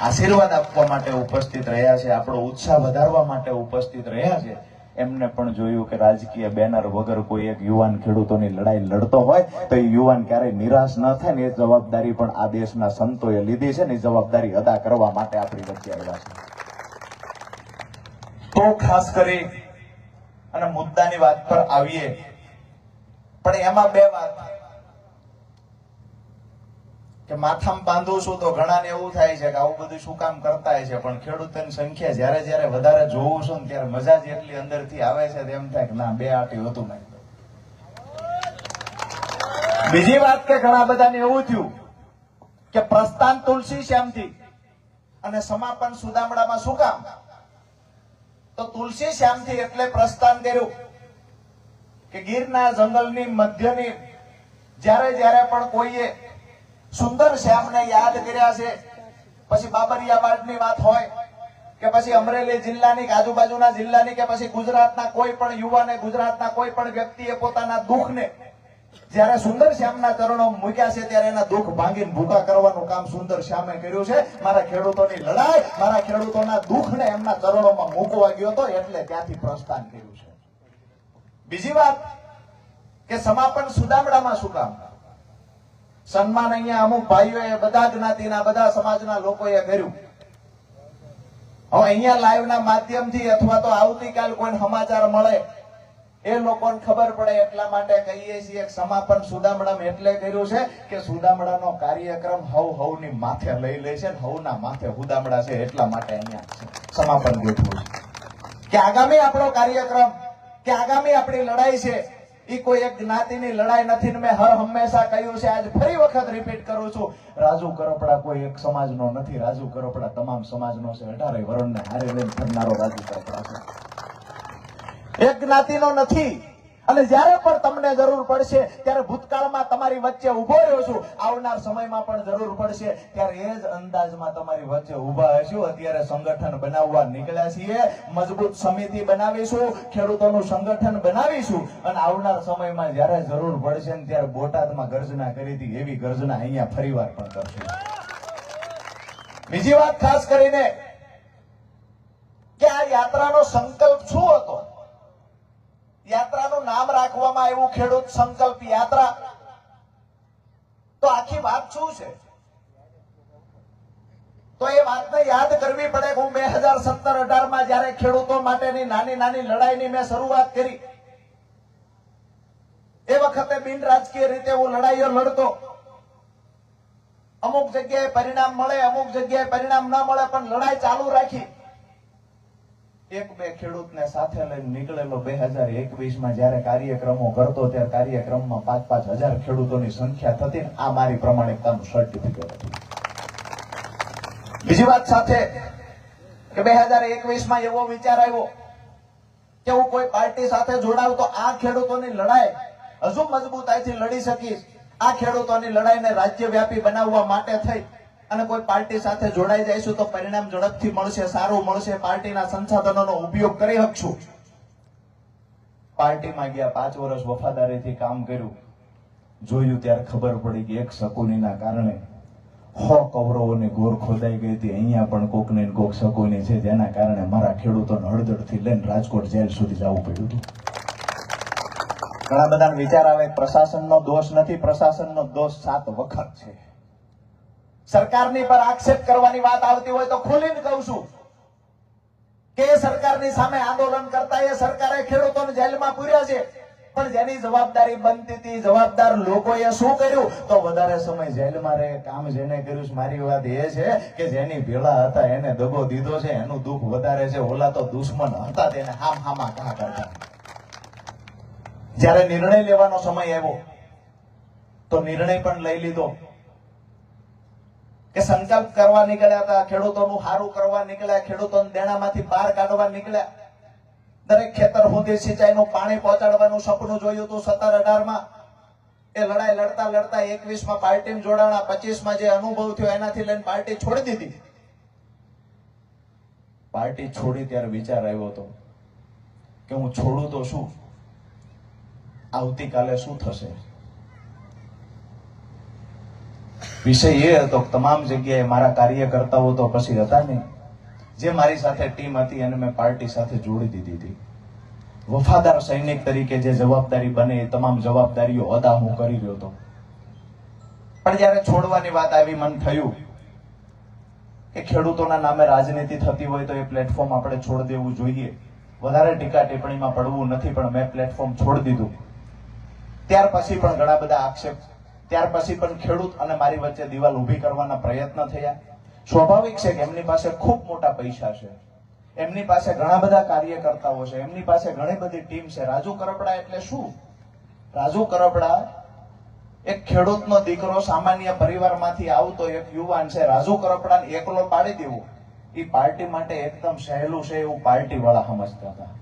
આશીર્વાદ આપવા માટે ઉપસ્થિત રહ્યા છે, આપણો ઉત્સાહ વધારવા માટે ઉપસ્થિત રહ્યા છે. એમને પણ જોયું કે રાજકીય બેનર વગર કોઈ એક યુવાન ખેડૂતોની લડાઈ લડતો હોય તો એ યુવાન ક્યારેય નિરાશ ન થાય ને, એ જવાબદારી પણ આ દેશના સંતોએ લીધી છે ને, એ જવાબદારી અદા કરવા માટે આપણી વચ્ચે આવ્યા છે. તો ખાસ કરી અને મુદ્દાની વાત પર આવીએ, પણ એમાં 2 વાત કે માથામાં બાંધું છું તો ઘણાને એવું થાય છે કે આવું બધું શું કામ કરતા છે, પણ ખેડૂતોની સંખ્યા જ્યારે વધારે જોઉં છું ને ત્યારે મજા જ એટલી અંદરથી આવે છે એમ થાય કે ના 2 આટી હતું નહીં. બીજી વાત કે ઘણા બધાને એવું થયું કે પ્રસ્થાન તુલસી શ્યામથી અને સમાપન સુદામડામાં શું કામ, તો તુલસી શ્યામથી એટલે પ્રસ્થાન કર્યું કે ગીરના જંગલની મધ્યની જ્યારે પણ કોઈએ સુંદર શ્યામને યાદ કર્યા છે, પછી બાબરિયાબાદની વાત હોય કે પછી અમરેલી જિલ્લાની આજુબાજુના જિલ્લાની કે પછી ગુજરાતના કોઈ પણ યુવાને, ગુજરાતના કોઈ પણ વ્યક્તિએ પોતાના દુઃખને જ્યારે સુંદર શ્યામના ચરણો મૂક્યા છે ત્યારે એના દુઃખ ભાંગીને ભૂકા કરવાનું કામ સુંદર શ્યામે કર્યું છે. મારા ખેડૂતોની લડાઈ, મારા ખેડૂતોના દુઃખને એમના ચરણોમાં મૂકવા ગયો હતો એટલે ત્યાંથી પ્રસ્થાન કર્યું છે. બીજી વાત કે સમાપન સુદામડામાં શું કામ, સન્માન અહીંયા અમુક ભાઈઓએ, બધા જ્ઞાતિના, બધા સમાજના લોકોએ કર્યું. હવે અહીંયા લાઈવના માધ્યમથી અથવા તો આવતીકાલ કોઈ સમાચાર મળે એ લોકોને ખબર પડે એટલા માટે કહીએ છીએ સમાપન સુદામડામાં એટલે કર્યું છે કે સુદામડાનો કાર્યક્રમ હવની માથે લઈ લે છે, હવના માથે હુદામડા છે, એટલા માટે અહીંયા સમાપન ગોઠવું છે કે આગામી આપણો કાર્યક્રમ, કે આગામી આપણી લડાઈ છે એ કોઈ એક જ્ઞાતિની લડાઈ નથી. મેં હર હંમેશા કહ્યું છે, આજ ફરી વખત રિપીટ કરું છું, રાજુ કરપડા કોઈ એક સમાજનો નથી, રાજુ કરપડા તમામ સમાજનો છે. 18 વરણને હારે લઈને ફરનારો રાજુ કરપડા છે, એક જ્ઞાતિનો નથી. અને જ્યારે પણ તમને જરૂર પડશે ત્યારે ભૂતકાળમાં તમારી વચ્ચે ઉભો રહ્યો છું, આવનાર સમયમાં પણ જરૂર પડશે ત્યારે એ જ અંદાજમાં તમારી વચ્ચે ઉભા હશું. અત્યારે સંગઠન બનાવવા નીકળ્યા છીએ, મજબૂત સમિતિ બનાવીશું, ખેડૂતોનું સંગઠન બનાવીશું અને આવનાર સમયમાં જ્યારે જરૂર પડશે ને ત્યારે બોટાદમાં ગર્જના કરી હતી એવી ગર્જના અહીંયા ફરીવાર પણ કરશું. બીજી વાત ખાસ કરીને કે આ યાત્રાનો સંકલ્પ શું હતો, યાત્રાનું નામ રાખવામાં આવ્યું ખેડૂત સંકલ્પ યાત્રા, તો આખી વાત શું છે, તો એ વાતને યાદ કરવી પડે. હું 2017-18 જયારે ખેડૂતો માટેની નાની નાની લડાઈની મેં શરૂઆત કરી, એ વખતે બિન રાજકીય રીતે હું લડાઈઓ લડતો. અમુક જગ્યાએ પરિણામ મળે, અમુક જગ્યાએ પરિણામ ન મળે, પણ લડાઈ ચાલુ રાખી. 1-2 ખેડૂતને સાથે લઈને નીકળેલો 2021માં જયારે કાર્યક્રમો કરતો ત્યારે કાર્યક્રમમાં 5-5 હજાર ખેડૂતોની સંખ્યા થતી. આ મારી પ્રમાણિકતાનું સર્ટિફિકેટ હતું. બીજી વાત સાથે કે 2021માં એવો વિચાર આવ્યો કે હું કોઈ પાર્ટી સાથે જોડાવ તો આ ખેડૂતોની લડાઈ હજુ મજબૂતાઈથી લડી શકીશ. આ ખેડૂતોની લડાઈને રાજ્યવ્યાપી બનાવવા માટે થઈ અને કોઈ પાર્ટી સાથે જોડાઈ જઈશું તો પરિણામ ઝડપથી મળશે, સારું મળશે, પાર્ટીના સંસાધનોનો ઉપયોગ કરી શકશું. પાર્ટીમાં ગયા, 5 વર્ષ વફાદારીથી કામ કર્યું, જોયું ત્યારે ખબર પડી કે એક શકુનીના કારણે 100 કૌરવોની ગોર ખોદાઈ ગઈ હતી. અહીંયા પણ કોક ને કોક શકુની છે જેના કારણે મારા ખેડૂતોને હળદળથી લઈને રાજકોટ જેલ સુધી જવું પડ્યું હતું. ઘણા બધાને વિચાર આવે પ્રશાસનનો દોષ નથી, પ્રશાસનનો દોષ 7 વખત છે. સરકારની પર આક્ષેપ કરવાની વાત આવતી હોય તો ખુલીને કહું છું કે સરકારની સામે આંદોલન કરતા એ સરકારે ખેડૂતોને જેલમાં પૂર્યા છે. પણ જેની જવાબદારી બનતી હતી, જવાબદાર લોકોએ શું કર્યું? તો વધારે સમય જેલમાં રહે. કામ જેને કર્યું છે, મારી વાત એ છે કે જેની ભેળા હતા એને દગો દીધો છે, એનું દુઃખ વધારે છે. ઓલા તો દુશ્મન હતા તેને હામા કા કરતા. જ્યારે નિર્ણય લેવાનો સમય આવ્યો તો નિર્ણય પણ લઈ લીધો કે સંકલ્પ કરવા નીકળ્યા હતા, ખેડૂતોનું સારું કરવા નીકળ્યા, ખેડૂતોને દેણામાંથી બહાર કાઢવા નીકળ્યા. દરેક ખેતર સુધી સિંચાઈનું પાણી પહોંચાડવાનું સપનું જોયું હતું 17-18 માં. એ લડાઈ લડતા લડતા 21 માં પાર્ટીમાં જોડાણા, 25 માં જે અનુભવ થયો એનાથી લઈને પાર્ટી છોડી દીધી. પાર્ટી છોડી ત્યારે વિચાર આવ્યો હતો કે હું છોડું તો શું, આવતીકાલે શું થશે. વિષય એ હતો કે તમામ જગ્યાએ મારા કાર્યકર્તાઓ તો પછી હતા નહીં, જે મારી સાથે ટીમ હતી એને મેં પાર્ટી સાથે જોડી દીધી હતી. વફાદાર સૈનિક તરીકે જે જવાબદારી બને એ તમામ જવાબદારીઓ અદા હું કરી રહ્યો હતો. પણ જયારે છોડવાની વાત આવી, મન થયું કે ખેડૂતોના નામે રાજનીતિ થતી હોય તો એ પ્લેટફોર્મ આપણે છોડી દેવું જોઈએ. વધારે ટીકા ટિપ્પણીમાં પડવું નથી, પણ મેં પ્લેટફોર્મ છોડી દીધું. ત્યાર પછી પણ ઘણા બધા આક્ષેપ, ત્યાર પછી પણ ખેડૂત અને મારી વચ્ચે દિવાલ ઊભી કરવાના પ્રયત્ન થયા. સ્વાભાવિક છે કે એમની પાસે ખૂબ મોટા પૈસા છે, એમની પાસે ઘણા બધા કાર્યકર્તાઓ છે, એમની પાસે ઘણી બધી ટીમ છે. રાજુ કરપડા એટલે શું? રાજુ કરપડા એક ખેડૂતનો દીકરો, સામાન્ય પરિવારમાંથી આવતો એક યુવાન છે. રાજુ કરપડાને એકલો પાડી દેવો એ પાર્ટી માટે એકદમ સહેલું છે એવું પાર્ટી વાળા સમજતા હતા.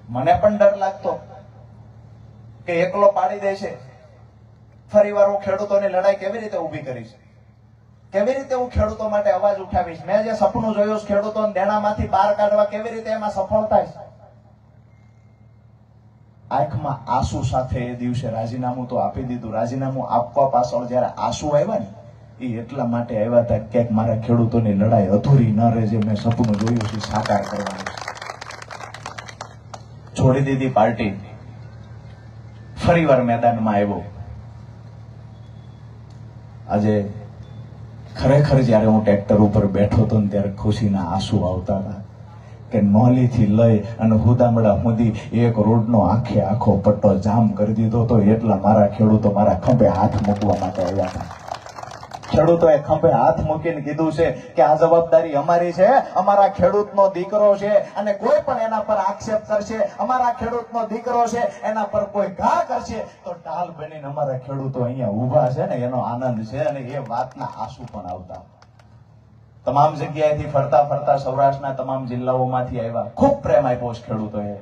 મને પણ ડર લાગતો કે એકલો પાડી દે છે, ફરીવાર હું ખેડૂતોની લડાઈ કેવી રીતે ઊભી કરીશ, કેવી રીતે હું ખેડૂતો માટે અવાજ ઉઠાવીશ. મેં જે સપનું જોયું ખેડૂતોને દેણામાંથી બહાર કાઢવા, કેવી રીતે એમાં સફળ થાય. આંખમાં આંસુ સાથે એ દિવસે રાજીનામું તો આપી દીધું. રાજીનામું આપવા પાછળ જયારે આંસુ આવ્યા ને, એ એટલા માટે આવ્યા હતા કે મારા ખેડૂતોની લડાઈ અધૂરી ન રહે, જે મેં સપનું જોયું છે સાકાર કરવાનું. છોડી દીધી પાર્ટી, ફરીવાર મેદાનમાં આવ્યો. આજે ખરેખર જયારે હું ટ્રેક્ટર ઉપર બેઠો હતો ને ત્યારે ખુશીના આંસુ આવતા હતા કે નોલીથી લઈ અને હુદામડા સુધી એક રોડનો આખે આખો પટ્ટો જામ કરી દીધો હતો. એટલા મારા ખેડૂતો મારા ખંભે હાથ મૂકવા માટે આવ્યા હતા. ખેડૂતોએ ખંભે હાથ મૂકીને કીધું છે કે આ જવાબદારી અમારી છે, અમારા ખેડૂતનો દીકરો છે, અને કોઈ પણ એના પર આક્ષેપ કરશે, અમારા ખેડૂતનો દીકરો છે, એના પર કોઈ ઘા કરશે તો ઢાલ બનીને અમારા ખેડૂતો અહીંયા ઊભા છે ને એનો આનંદ છે. અને એ વાતના આંસુ પણ આવતા. તમામ જગ્યાએથી ફરતા ફરતા સૌરાષ્ટ્રના તમામ જિલ્લાઓમાંથી આવ્યા. ખૂબ પ્રેમ આપ્યો છે ખેડૂતોએ.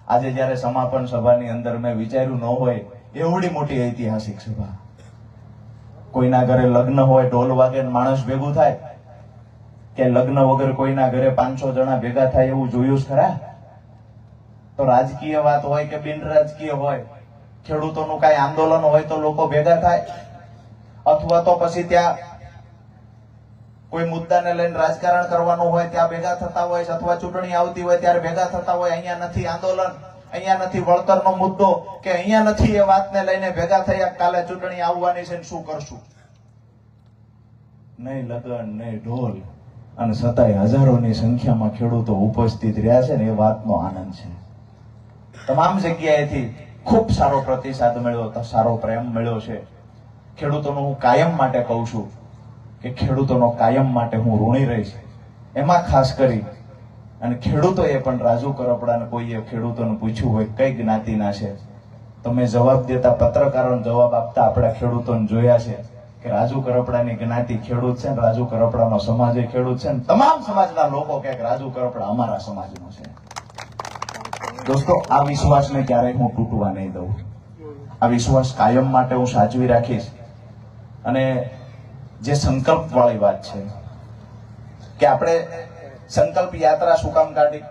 આજે જયારે સમાપન સભાની અંદર મેં વિચાર્યું ન હોય એવડી મોટી ઐતિહાસિક સભા. કોઈના ઘરે લગ્ન હોય, ઢોલ વાગે માણસ ભેગું થાય, કે લગ્ન વગર કોઈના ઘરે 500 જણા ભેગા થાય એવું જોયું જ ખરા? તો રાજકીય વાત હોય કે બિન રાજકીય હોય, ખેડૂતોનું કઈ આંદોલન હોય તો લોકો ભેગા થાય, અથવા તો પછી ત્યાં કોઈ મુદ્દાને લઈને રાજકારણ કરવાનું હોય ત્યાં ભેગા થતા હોય, અથવા ચૂંટણી આવતી હોય ત્યારે ભેગા થતા હોય. અહીંયા નથી આંદોલન, અહીંયા નથી વળતરનો મુદ્દો, કે અહીંયા નથી એ વાતને લઈને ભેગા થયા કાલે ચૂંટણી આવવાની છે શું કરશું. નહીં લગન, નહીં ઢોલ, અને છતાંય હજારોની સંખ્યામાં ખેડૂતો ઉપસ્થિત રહ્યા છે ને એ વાતનો આનંદ છે. તમામ જગ્યાએથી ખૂબ સારો પ્રતિસાદ મળ્યો, સારો પ્રેમ મળ્યો છે. ખેડૂતોનું હું કાયમ માટે કહું છું કે ખેડૂતોનો કાયમ માટે હું ઋણી રહીશ. એમાં ખાસ કરી અને ખેડૂતોએ પણ રાજુ કરપડાને કોઈએ ખેડૂતોને પૂછ્યું હોય કઈ જ્ઞાતિના છે, તો મેં જવાબ દેતા, પત્રકારોને જવાબ આપતા આપણા ખેડૂતોને જોયા છે કે રાજુ કરપડાની જ્ઞાતિ ખેડૂત છે, રાજુ કરપડાનો સમાજ એ ખેડૂત છે. તમામ સમાજના લોકો કે રાજુ કરપડા અમારા સમાજનો છે. દોસ્તો, આ વિશ્વાસને ક્યારેય હું તૂટવા નહીં દઉં. આ વિશ્વાસ કાયમ માટે હું સાચવી રાખીશ. અને જે સંકલ્પ વાળી વાત છે કે આપણે સંકલ્પ યાત્રા શું કામ કાઢી,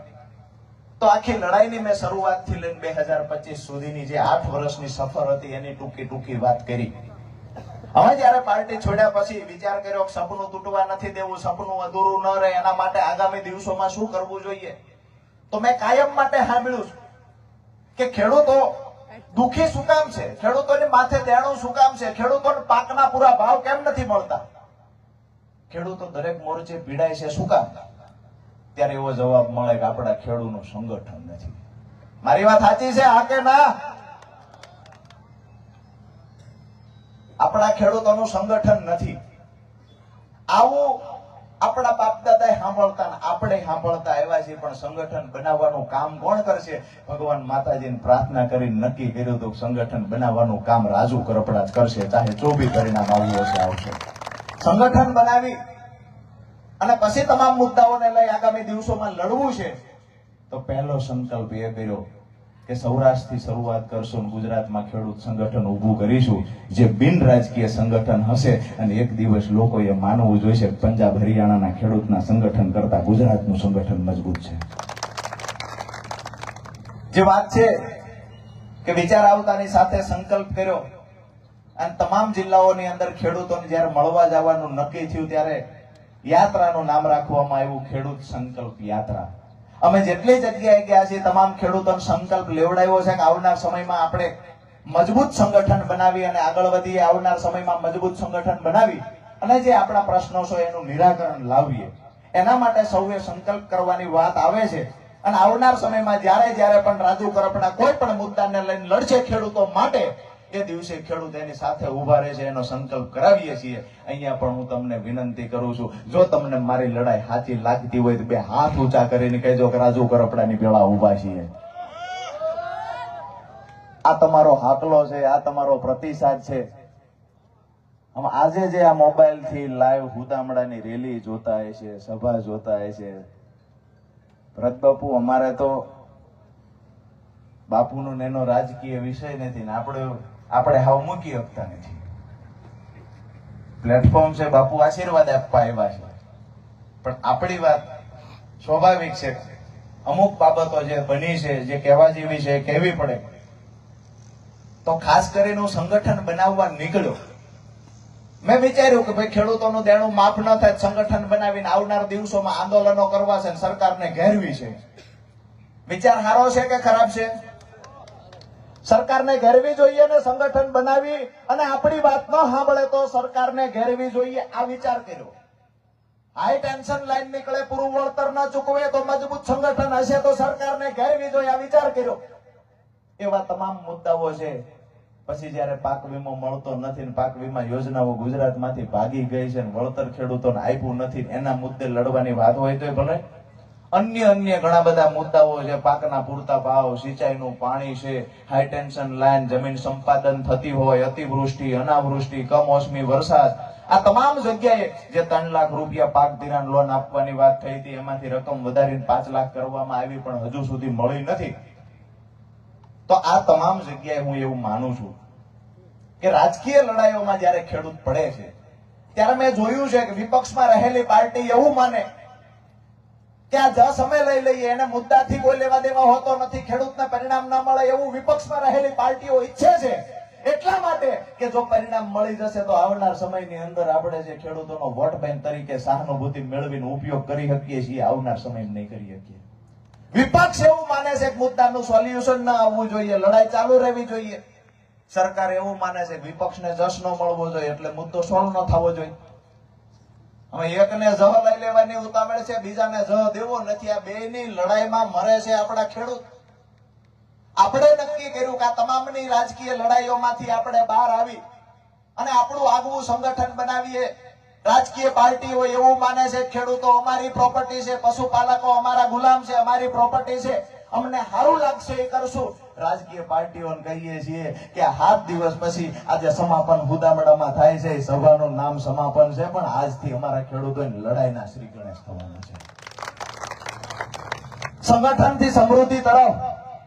તો આખી લડાઈની મેં શરૂઆતથી લઈને 2025 સુધીની જે 8 વર્ષની સફર હતી એની ટૂંકી વાત કરી. હવે જયારે પાર્ટી છોડ્યા પછી વિચાર કર્યો કે સપનું તૂટવા નથી દેવું, સપનું અધૂરું ન રહે, એના માટે આગામી દિવસોમાં શું કરવું જોઈએ. તો મેં કાયમ માટે સાંભળ્યું કે ખેડૂતો દુખી શું કામ છે, ખેડૂતોની માથે દેણું શું કામ છે, ખેડૂતોને પાકના પૂરા ભાવ કેમ નથી મળતા, ખેડૂતો દરેક મોરચે પીડાય છે શું કામ. ત્યારે એવો જવાબ મળે કે આપણા ખેડૂતનું સંગઠન નથી. મારી વાત સાચી છે? હા કે ના? આપણા ખેડૂતોનું સંગઠન નથી. આવું આપણા બાપ દાદાએ સાંભળતા ને આપણે સાંભળતા આવ્યા છીએ, પણ સંગઠન બનાવવાનું કામ કોણ કરશે? ભગવાન માતાજીને પ્રાર્થના કરીને નક્કી કર્યું હતું સંગઠન બનાવવાનું કામ રાજુ કરપડા જ કરશે, ચાહે જો બી પરિણામ આવ્યું હશે આવશે. સંગઠન બનાવી અને પછી તમામ મુદ્દાઓને લઈ આગામી દિવસોમાં લડવું છે, તો પહેલો સંકલ્પ એ કર્યો કે સૌરાષ્ટ્રથી શરૂઆત કરશું, ગુજરાતમાં ખેડૂત સંગઠન ઊભું કરીશું, જે બિન રાજકીય સંગઠન હશે. અને એક દિવસ લોકોએ માનવું જોઈશે પંજાબ હરિયાણાના ખેડૂતના સંગઠન કરતા ગુજરાતનું સંગઠન મજબૂત છે. જે વાત છે કે વિચાર આવતાની સાથે સંકલ્પ કર્યો અને તમામ જિલ્લાઓની અંદર ખેડૂતોને જયારે મળવા જવાનું નક્કી થયું ત્યારે યાત્રાનું નામ રાખવામાં આવ્યું ખેડૂત સંકલ્પ યાત્રા. અમે જેટલી જગ્યાએ ગયા છીએ તમામ ખેડૂતોનો સંકલ્પ લેવડાવ્યો છે કે આવનાર સમયમાં આપણે મજબૂત સંગઠન બનાવી અને આગળ વધીએ. આવનાર સમયમાં મજબૂત સંગઠન બનાવી અને જે આપણા પ્રશ્નો છે એનું નિરાકરણ લાવીએ. એના માટે સૌએ સંકલ્પ કરવાની વાત આવે છે. અને આવનાર સમયમાં જ્યારે પણ રાજુ કરપડા કોઈ પણ મુદ્દાને લઈને લડશે ખેડૂતો માટે, એ દિવસે ખેડૂત એની સાથે ઉભા રહે છે, એનો સંકલ્પ કરાવીએ છીએ. અહીંયા પણ હું તમને વિનંતી કરું છું, જો તમને મારી લડાઈ સાચી લાગતી હોય તો બે હાથ ઊંચા કરીને કહેજો કે રાજુ કરપડાની ભેળા ઉભા છીએ. આ તમારો હાકલો છે, આ તમારો પ્રતિસાદ છે. આજે જે આ મોબાઈલ થી લાઈવ હુદામડાની રેલી જોતા હોય છે, સભા જોતા હોય છે, ભરત બાપુ અમારે તો બાપુનો એનો રાજકીય વિષય નથી ને આપણે હાવ મૂકી શકતા નથી. પ્લેટફોર્મ છે, બાપુ આશીર્વાદ આપવા આવ્યા છે, પણ આપણી વાત સ્વાભાવિક છે. અમુક બાબતો જે બની છે, જે કહેવા જેવી છે, કહેવી પડે. તો ખાસ કરીને હું સંગઠન બનાવવા નીકળ્યો. મેં વિચાર્યું કે ભાઈ ખેડૂતોનું દેણું માફ ન થાય, સંગઠન બનાવીને આવનાર દિવસોમાં આંદોલનો કરવા છે, સરકારને ઘેરવી છે. વિચાર સારો છે કે ખરાબ છે? સરકારને ઘેરવી જોઈએ ને સંગઠન બનાવી અને આપણી વાત ન સાંભળે તો સરકારને ઘેરવી જોઈએ, આ વિચાર કર્યો. હાઈ ટેન્શન લાઈન નીકળે, પૂરું વળતર ન ચૂકવે તો મજબૂત સંગઠન હશે તો સરકારને ઘેરવી જોઈએ, આ વિચાર કર્યો. એવા તમામ મુદ્દાઓ છે. પછી જયારે પાક વીમો મળતો નથી, પાક વીમા યોજનાઓ ગુજરાતમાંથી ભાગી ગઈ છે, વળતર ખેડૂતોને આપ્યું નથી, એના મુદ્દે લડવાની વાત હોય તો ભલે. અન્ય ઘણા બધા મુદ્દાઓ છે, પાકના પૂરતા ભાવ, સિંચાઈનું પાણી છે, હાઈ ટેન્શન લાઈન, જમીન સંપાદન થતી હોય, અતિવૃષ્ટિ, અનાવૃષ્ટિ, કમોસમી વરસાદ, આ તમામ જગ્યાએ જે 3 લાખ રૂપિયા પાક ધિરાણ લોન આપવાની વાત થઈ હતી, એમાંથી રકમ વધારીને 5 લાખ કરવામાં આવી, પણ હજુ સુધી મળી નથી. તો આ તમામ જગ્યાએ હું એવું માનું છું કે રાજકીય લડાઈઓમાં જયારે ખેડૂત પડે છે ત્યારે મેં જોયું છે કે વિપક્ષમાં રહેલી પાર્ટી એવું માને કે આ જ સમય લઈ લઈએ, એને મુદ્દાથી કોઈ લેવા દેવા હોતો નથી, ખેડૂતને પરિણામ ના મળે એવું વિપક્ષમાં રહેલી પાર્ટીઓ ઈચ્છે છે. એટલા માટે કે જો પરિણામ મળી જશે તો આવનાર સમયની અંદર આપણે જે ખેડૂતોનો વોટ બેંક તરીકે સહાનુભૂતિ મેળવીને ઉપયોગ કરી શકીએ છીએ, આવનાર સમયમાં નહીં કરી શકીએ. વિપક્ષ એવું માને છે કે મુદ્દાનું સોલ્યુશન ના આવવું જોઈએ, લડાઈ ચાલુ રહેવી જોઈએ. સરકાર એવું માને છે કે વિપક્ષને જશ ન મળવો જોઈએ એટલે મુદ્દો સોલ્વ ન થવો જોઈએ. હવે એકને જહ લઈ લેવાની ઉતાવળ છે, બીજાને જહ દેવો નથી. આ બેની લડાઈમાં મરે છે આપણા ખેડૂત. આપણે નક્કી કર્યું કે આ તમામની રાજકીય લડાઈઓમાંથી આપણે બહાર આવી અને આપણું આગવું સંગઠન બનાવીએ. રાજકીય પાર્ટીઓ એવું માને છે ખેડૂતો અમારી પ્રોપર્ટી છે, પશુપાલકો અમારા ગુલામ છે, અમારી પ્રોપર્ટી છે, અમને સારું લાગશે એ કરશું. રાજકીય પાર્ટીઓને કહીએ છીએ કે 7 દિવસ પછી આજે સમાપન હુદામડામાં થાય છે, સભાનું નામ સમાપન છે, પણ આજથી અમારા ખેડૂતોની લડાઈના શ્રી ગણેશ થવાના છે. સંગઠનથી સમૃદ્ધિ તરફ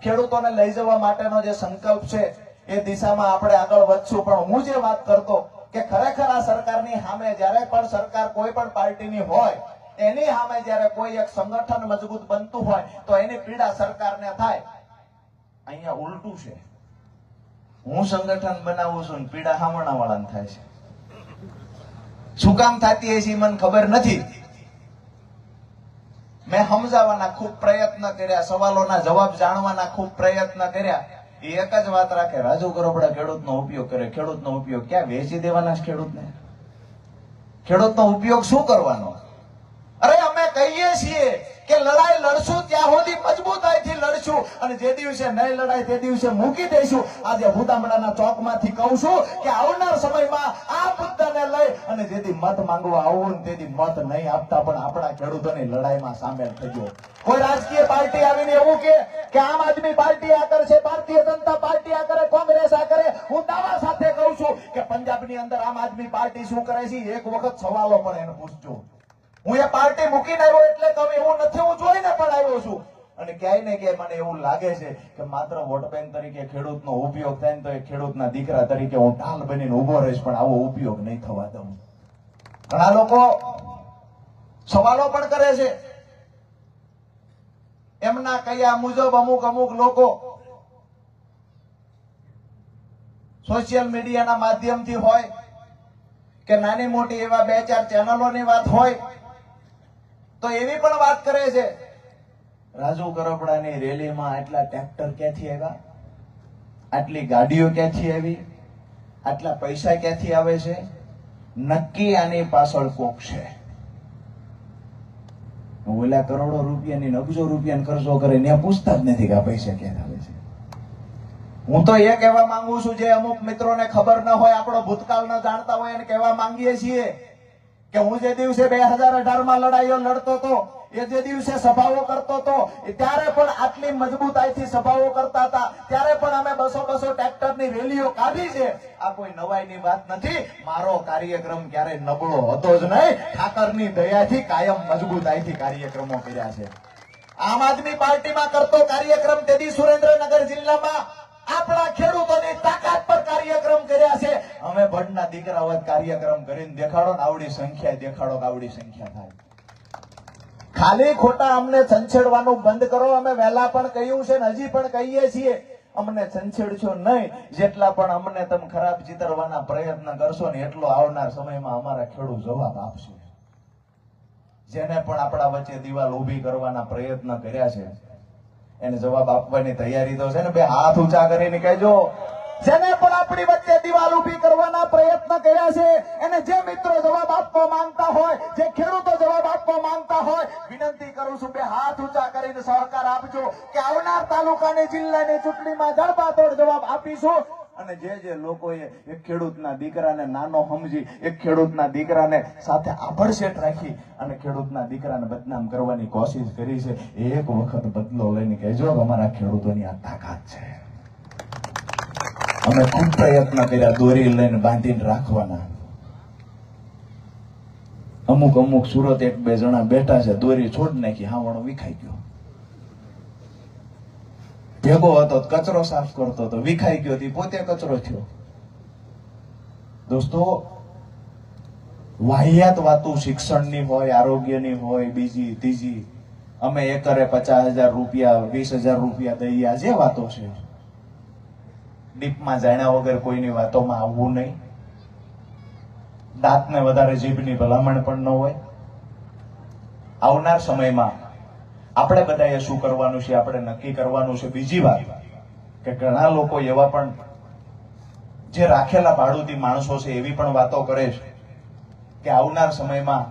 ખેડૂતોને લઈ જવા માટેનો જે સંકલ્પ છે એ દિશામાં આપણે આગળ વધશું. પણ હું જે વાત કરતો કે ખરેખર આ સરકારની સામે જ્યારે પણ સરકાર કોઈ પણ પાર્ટીની હોય એની સામે જ્યારે કોઈ એક સંગઠન મજબૂત બનતું હોય તો એની પીડા સરકારને થાય. અહીંયા ઉલટું છે, હું સંગઠન બનાવું છું ને પીડા સામણા વાળાને થાય છે. શું કામ થતી હશે મને ખબર નથી. મેં સમજાવવાના ખૂબ પ્રયત્ન કર્યા, સવાલોના જવાબ જાણવાના ખૂબ પ્રયત્ન કર્યા. એક જ વાત રાખે, રાજુ કરપડા ખેડૂતનો ઉપયોગ કરે. ખેડૂતનો ઉપયોગ ક્યાં વેચી દેવાના છે? ખેડૂતનો ઉપયોગ શું કરવાનો? અરે અમે કહીએ છીએ કે લડાઈ લડશું ત્યાં સુધી મજબૂતાઈથી લડશું અને જે દિવસે નહીં લડાય તે દિવસે મૂકી દઈશું. આજે ભૂતામડાના ચોકમાંથી કહું છું કે આવનાર સમયમાં આ મુદ્દાને લઈ અને જેથી મત માંગવા આવું ને તેથી મત નહીં આપતા પણ આપણા ખેડૂતોની લડાઈમાં સામેલ થજો. કોઈ રાજકીય પાર્ટી આવીને એવું કે આમ આદમી પાર્ટી આ કરશે, ભારતીય જનતા પાર્ટી આ કરે, કોંગ્રેસ આ કરે, હું દાવા સાથે કહું છું કે પંજાબની અંદર આમ આદમી પાર્ટી શું કરે છે એક વખત સવાલો પણ એને પૂછજો. હું એ પાર્ટી મૂકીને આવ્યો એટલે કહું એવું નથી, હું જોઈને પણ આવ્યો છું. અને ક્યાંય ને ક્યાંય મને એવું લાગે છે કે માત્ર વોટ બેંક તરીકે ખેડૂતનો ઉપયોગ થાય ને તો એ ખેડૂતના દીકરા તરીકે હું ઢાલ બનીને ઉભો રહીશ, પણ આવો ઉપયોગ નહીં થવા દઉં. ઘણા લોકો સવાલો પણ કરે છે. એમના કયા મુજબ અમુક લોકો સોશિયલ મીડિયાના માધ્યમથી હોય કે નાની મોટી એવા 2-4 ચેનલોની વાત હોય તો એવી પણ વાત કરે છે, રાજુ કરપડાની રેલીમાં આટલા ટ્રેક્ટર ક્યાંથી આવ્યા, આટલી ગાડીઓ ક્યાંથી આવી, આટલા પૈસા ક્યાંથી આવે છે, નક્કી આની પાછળ કોક છે. ઓલા કરોડો રૂપિયાની અબજો રૂપિયાની ખર્ચો કરે ત્યાં પૂછતા જ નથી કે આ પૈસા ક્યાં આવે છે. હું તો એ કહેવા માંગુ છું, જે અમુક મિત્રોને ખબર ન હોય, આપણો ભૂતકાળ ન જાણતા હોય, એને કહેવા માંગીએ છીએ કે હું જે દિવસે 2018માં લડાઈઓ લડતો હતો, એ જે દિવસે સભાઓ કરતો હતો ત્યારે પણ આટલી મજબૂતાઈથી સભાઓ કરતા હતા, ત્યારે પણ અમે 200 ટ્રેક્ટરની રેલીઓ કાઢી છે. આ કોઈ નવાઈની વાત નથી. મારો કાર્યક્રમ ક્યારેય નબળો હતો જ નહીં. ઠાકરની દયાથી કાયમ મજબૂતાઈથી કાર્યક્રમો કર્યા છે. આમ આદમી પાર્ટીમાં કરતો કાર્યક્રમ તેથી સુરેન્દ્રનગર જિલ્લામાં આપણા ખેડૂતોની તાકાત પર કાર્યક્રમ કર્યા છે. અમે ભડના દીકરાઓ કાર્યક્રમ કરીને દેખાડો ને આવડી સંખ્યા દેખાડો, આવડી સંખ્યા થાય. ખાલી ખોટા અમને છંછેડવાનું બંધ કરો. અમે વહેલા પણ કહ્યું છે ને હજી પણ કહીએ છીએ, અમને છંછેડશો નહીં. જેટલા પણ અમને તમે ખરાબ ચિતરવાના પ્રયત્ન કરશો ને એટલો આવનાર સમયમાં અમારા ખેડૂત જવાબ આપશે. જેને પણ આપણા વચ્ચે દિવાલ ઊભી કરવાના પ્રયત્ન કર્યા છે એને જવાબ આપવાની તૈયારી તો છે ને? બે હાથ ઊંચા કરીને કહેજો. જેને પણ આપણી વચ્ચે દિવાલ ઊભી કરવાના પ્રયત્ન કર્યા છે એને જે મિત્રો જવાબ આપવા માંગતા હોય, જે ખેડૂતો જવાબ આપવા માંગતા હોય, વિનંતી કરું છું બે હાથ ઊંચા કરીને સહકાર આપજો કે આવનાર તાલુકાની જિલ્લાની ચૂંટણીમાં જડબાતોડ જવાબ આપીશું. અને જે લોકોએ એક ખેડૂતના દીકરાને નાનો સમજી, એક ખેડૂતના દીકરાને સાથે આભડસેટ રાખી અને ખેડૂતના દીકરાને બદનામ કરવાની કોશિશ કરી છે, એક વખત બદલો લઈને કહેજો અમારા ખેડૂતોની આ તાકાત છે. અમે ખૂબ પ્રયત્ન કર્યા દોરી લઈને બાંધીને રાખવાના. અમુક સુરત 1-2 જણા બેઠા છે, દોરી છોડ નાખી, હાવણો વિખાઈ ગયો. ભેગો હતો કચરો સાફ કરતો હતો, વિખાઈ ગયો, પોતે કચરો થયો. દોસ્તો, વાહિયાત વાતો શિક્ષણની હોય, આરોગ્યની હોય, બીજી ત્રીજી, અમે એકરે 50,000 રૂપિયા 20,000 રૂપિયા દઈએ, આ જે વાતો છે ડીપમાં જાણ્યા વગર કોઈની વાતોમાં આવવું નહીં. દાંતને વધારે જીભની ભલામણ પણ ન હોય. આવનાર સમયમાં આપણે બધાએ શું કરવાનું છે આપણે નક્કી કરવાનું છે. બીજી વાત કે ઘણા લોકો એવા પણ જે રાખેલા ભાડુતી માણસો છે એવી પણ વાતો કરે છે કે આવનાર સમયમાં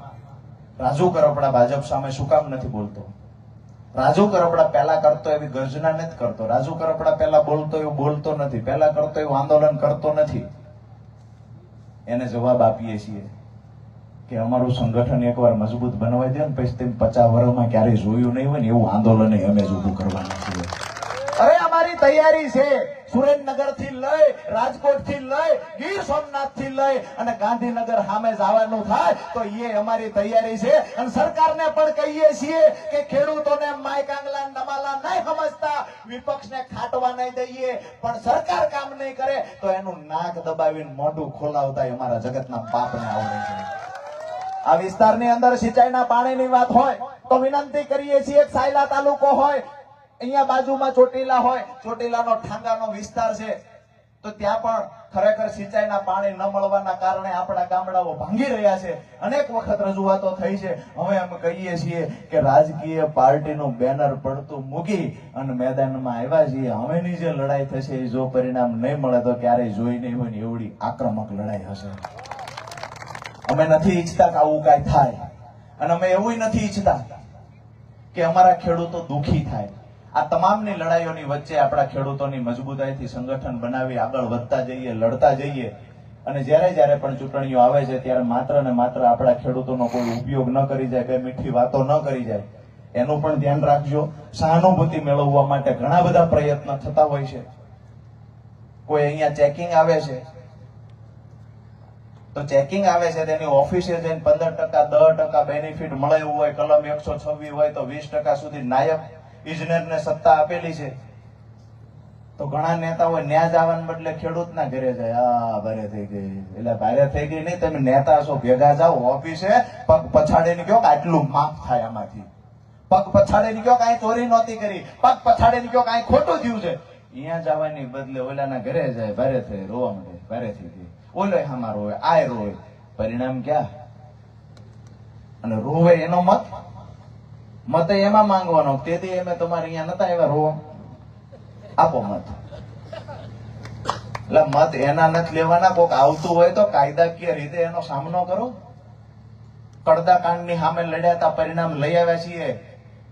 રાજુ કરપડા ભાજપ સામે શું કામ નથી બોલતો. રાજુ કરપડા પહેલા કરતો એવી ગર્જના નથી કરતો. રાજુ કરપડા પહેલા બોલતો એવું બોલતો નથી, પહેલા કરતો એવું આંદોલન કરતો નથી. એને જવાબ આપીએ છીએ કે અમારું સંગઠન એકવાર મજબૂત બનાવી દે ને પછી તેમ 50 વર્ષમાં ક્યારેય જોયું નહીં હોય ને એવું આંદોલન અમે જ ઉભું કરવાના છીએ. અરે અમારી તૈયારી છે. સુરેન્દ્રનગર થી લઈ, રાજકોટ થી લઈ, ગીર સોમનાથ થી લઈ અને ગાંધીનગર સામે જવાનું થાય તો એ અમારી તૈયારી છે. અને સરકારને પણ કહીએ છીએ કે ખેડૂતોને માય કાંગલા નમાલા નહીં સમજતા, વિપક્ષને ખાટવા નહીં દઈએ, પણ સરકાર કામ નહીં કરે તો એનું નાક દબાવીને મોઢું ખોલાવતા અમારા જગતના બાપને આવડે છે. આ વિસ્તારની અંદર સિંચાઈના પાણીની વાત હોય તો વિનંતી કરીએ છીએ, સાયલા તાલુકો હોય, અહીંયા બાજુમાં ચોટીલા હોય, ચોટીલાનો ઠાંગાનો વિસ્તાર છે તો ત્યાં પણ ખરેખર સિંચાઈના પાણી ન મળવાના કારણે આપણા ગામડાઓ ભાંગી રહ્યા છે. અનેક વખત રજૂઆતો થઈ છે. હવે અમે કહીએ છીએ કે રાજકીય પાર્ટીનું બેનર પડતું મૂકી અને મેદાનમાં આવ્યા છીએ. હવેની જે લડાઈ થશે એ જો પરિણામ નહીં મળે તો ક્યારેય જોઈ નહીં હોય ને એવડી આક્રમક લડાઈ હશે. અમે નથી ઈચ્છતા કે આવું કાંઈ થાય અને અમે એવું નથી ઈચ્છતા કે અમારા ખેડૂતો દુખી થાય. આ તમામની લડાઈઓની વચ્ચે આપણા ખેડૂતોની મજબૂતાઈથી સંગઠન બનાવી આગળ વધતા જઈએ, લડતા જઈએ અને જ્યારે જ્યારે પણ ચૂંટણીઓ આવે છે ત્યારે માત્ર ને માત્ર આપણા ખેડૂતોનો કોઈ ઉપયોગ ન કરી જાય, બે મીઠી વાતો ન કરી જાય, એનું પણ ધ્યાન રાખજો. સહાનુભૂતિ મેળવવા માટે ઘણા બધા પ્રયત્ન થતા હોય છે. કોઈ અહીંયા ચેકિંગ આવે છે તો ચેકિંગ આવે છે તેની ઓફિસે જઈને 15%, 10% બેનિફિટ મળે એવું હોય, કલમ 126 હોય તો 20% સુધી નાયબ ઇજનેરને સત્તા આપેલી છે. તો ઘણા નેતાઓ ન્યા જવાને બદલે ખેડૂતના ઘરે જાય, આ ભારે થઈ ગઈ. એટલે ભારે થઈ ગઈ નહીં, તમે નેતા છો, ભેગા જાઓ ઓફિસે, પગ પછાડીને કહો કે આટલું માફ થાય આમાંથી. પગ પછાડીને કહો કે આ ચોરી નહોતી કરી, પગ પછાડીને કહો કે આ ખોટું થયું છે. અહીંયા જવાની બદલે ઓલાના ઘરે જાય, ભારે થઈ, રોવા માંડે, ભારે થઈ ગઈ. ઓલો હામાં રોવે, આ રોવે, પરિણામ ક્યાં? અને રોવે એનો મત એમાં માંગવાનો, તેથી એમે તમારે અહીંયા નતા એવા રોવા, આપો મત. એટલે મત એના નથી લેવાના. કોક આવતું હોય તો કાયદાકીય રીતે એનો સામનો કરો. કડદા કાંડની સામે લડ્યા હતા, પરિણામ લઈ આવ્યા છીએ.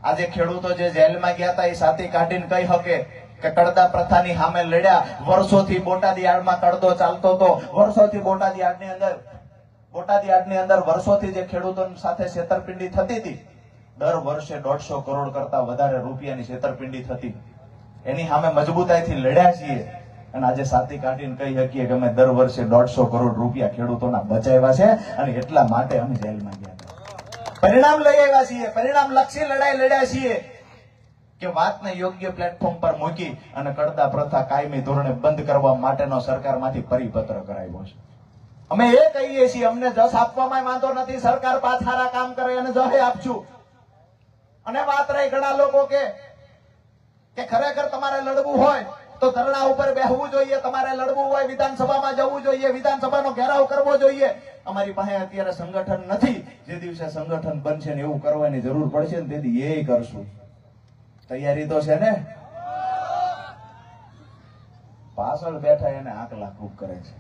આજે ખેડૂતો જે જેલમાં ગયા હતા એ સાથી કાઢીને કહી શકે કે કડદા પ્રથાની સામે લડ્યા. વર્ષોથી બોટાદ યાર્ડમાં કડદો ચાલતો હતો, વર્ષોથી બોટાદ યાર્ડની અંદર વર્ષોથી જે ખેડૂતો સાથે છેતરપિંડી થતી હતી, દર વર્ષે 150 કરોડ કરતા વધારે રૂપિયાની છેતરપિંડી થતી, એની સામે મજબૂતાઈથી લડ્યા છીએ. અને આજે સાથી કાઢીને કહી શકીએ કે અમે દર વર્ષે 150 કરોડ રૂપિયા ખેડૂતોના બચાવ્યા છે અને એટલા માટે અમે જેલમાં ગયા હતા. પરિણામ લઈ આવ્યા છીએ, પરિણામ લક્ષી લડાઈ લડ્યા છીએ કે વાતને યોગ્ય પ્લેટફોર્મ પર મૂકી અને કડદા પ્રથા કાયમી ધોરણે બંધ કરવા માટેનો સરકારમાંથી પરિપત્ર કરાવ્યો છે. અમે એ કહીએ છીએ, અમને જસ આપવામાં વાંધો નથી, સરકાર પાછારા કામ કરે અને જહે આપશું. અને વાત રહી ઘણા લોકો કે ખરેખર તમારે લડવું હોય તો ધરણા ઉપર બેહવું જોઈએ, તમારે લડવું હોય વિધાનસભામાં જવું જોઈએ, વિધાનસભાનો ઘેરાવ કરવો જોઈએ. અમારી પાસે અત્યારે સંગઠન નથી. જે દિવસે સંગઠન બનશે ને એવું કરવાની જરૂર પડશે ને તેથી એ કરશું. તૈયારી તો છે ને? પાછળ બેઠા એને આકલા ખૂબ કરે છે.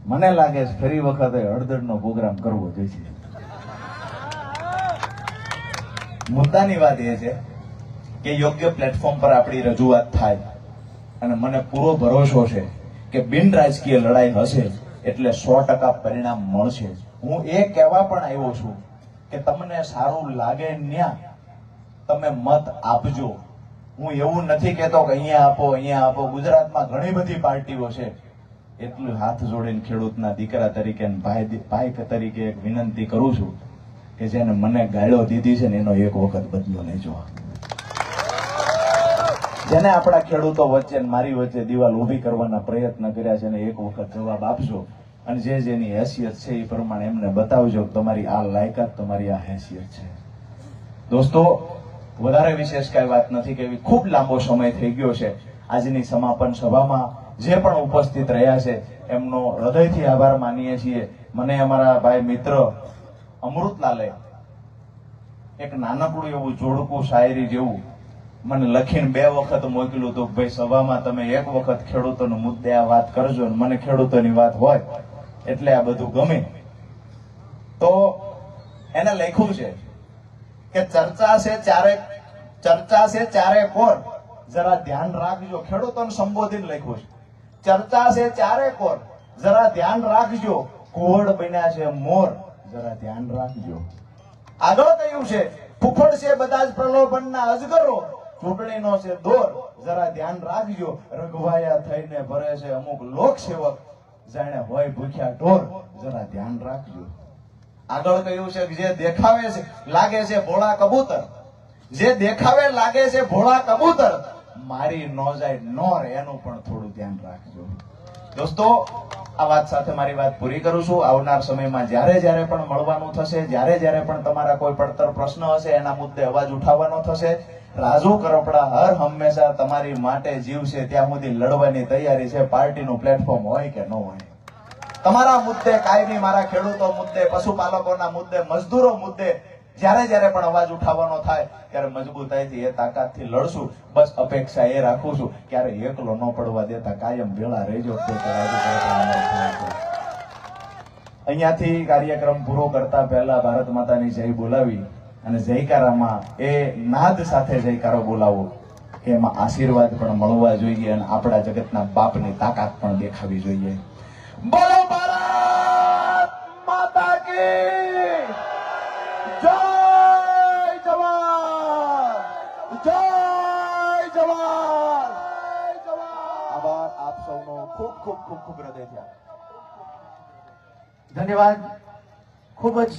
મને લાગે છે ફરી વખતે હળદરનો પ્રોગ્રામ કરવો જોઈએ. મુદ્દાની વાત એ છે કે યોગ્ય પ્લેટફોર્મ પર આપણી રજૂઆત થાય અને મને પૂરો ભરોસો છે કે બિન રાજકીય લડાઈ હશે એટલે 100% પરિણામ મળશે. હું એ કહેવા પણ આવ્યો છું કે તમને સારું લાગે ન્યા તમે મત આપજો. હું એવું નથી કહેતો કે અહીંયા આપો, અહીંયા આપો. ગુજરાતમાં ઘણી બધી પાર્ટીઓ છે. એટલું હાથ જોડીને ખેડૂતના દીકરા તરીકે ભાઈ તરીકે એક વિનંતી કરું છું કે જેને મને ગાળો દીધી છે ને એનો એક વખત બદલો લેજો. જેને આપણા ખેડૂતો વચ્ચે મારી વચ્ચે દિવાલ ઉભી કરવાના પ્રયત્ન કર્યા છે ને એક વખત જવાબ આપજો અને જે જેની હેસિયત છે એ પ્રમાણે એમને બતાવજો તમારી આ લાયકાત, તમારી આ હેસિયત છે. દોસ્તો, વધારે વિશેષ કઈ વાત નથી કેવી. ખૂબ લાંબો સમય થઈ ગયો છે. આજની સમાપન સભામાં જે પણ ઉપસ્થિત રહ્યા છે એમનો હૃદયથી આભાર માનીએ છીએ. મને અમારા ભાઈ મિત્ર અમૃતલાલે એક નાનકડું એવું જોડકું શાયરી જેવું મને લખીને 2 વખત મોકલ્યું હતું. ભાઈ સભામાં તમે એક વખત ખેડૂતોનો મુદ્દે આ વાત કરજો. મને ખેડૂતોની વાત હોય એટલે આ બધું ગમે. તો એને લખ્યું છે કે ચર્ચા છે ચારે કોર, જરા ધ્યાન રાખજો. ખેડૂતોને સંબોધીને લખ્યું છે ચર્ચા છે ચારે કોર, જરા ધ્યાન રાખજો. ઘોડ બન્યા છે મોર, જરા ધ્યાન રાખજો. આગળ કહ્યું છે ફૂફડ છે બધા જ પ્રલોભનના અજગરો, ચૂંટણીનો છે દોર, જરા ધ્યાન રાખજો. રઘવાયા થઈને ભરે છે અમુક લોકસેવક, જાણે હોય ભૂખ્યા ઢોર, જરા ધ્યાન રાખજો. આગળ કહ્યું છે કે જે દેખાવે છે લાગે છે ભોળા કબૂતર, જે દેખાવે લાગે છે ભોળા કબૂતર, મારી નો જાય નોર, એનું પણ થોડું ધ્યાન રાખજો. દોસ્તો, આ વાત સાથે મારી વાત પૂરી કરું છું. આવનાર સમયમાં જ્યારે જ્યારે પણ મળવાનું થશે, જ્યારે જ્યારે પણ તમારા કોઈ પડતર પ્રશ્ન હશે, એના મુદ્દે અવાજ ઉઠાવવાનો થશે, રાજુ કરપડા હર હંમેશા તમારી માટે જીવશે. ત્યાં સુધી લડવાની તૈયારી છે. પાર્ટીનું પ્લેટફોર્મ હોય કે ન હોય, તમારા મુદ્દે કાયમી, મારા ખેડૂતો મુદ્દે, પશુપાલકોના મુદ્દે, મજદૂરો મુદ્દે જ્યારે જ્યારે પણ અવાજ ઉઠાવવાનો થાય ત્યારે મજબૂતાઈથી એ તાકાતથી લડશું. બસ અપેક્ષા એ રાખું છું ક્યારે એકલો ન પડવા દેતા, કાયમ ભેળા રહેજો. અહીંયાથી કાર્યક્રમ પૂરો કરતા પહેલા ભારત માતાની જય બોલાવી અને જયકારામાં એ નાદ સાથે જયકારો બોલાવો કે એમાં આશીર્વાદ પણ મળવા જોઈએ અને આપણા જગતના બાપની તાકાત પણ દેખાવી જોઈએ. બોલો ભારત માતા કી જય જવાન, જય જવાન. આભાર આપ સૌનો ખૂબ ખૂબ ખૂબ ખૂબ હૃદયથી. ધન્યવાદ. ખૂબ જ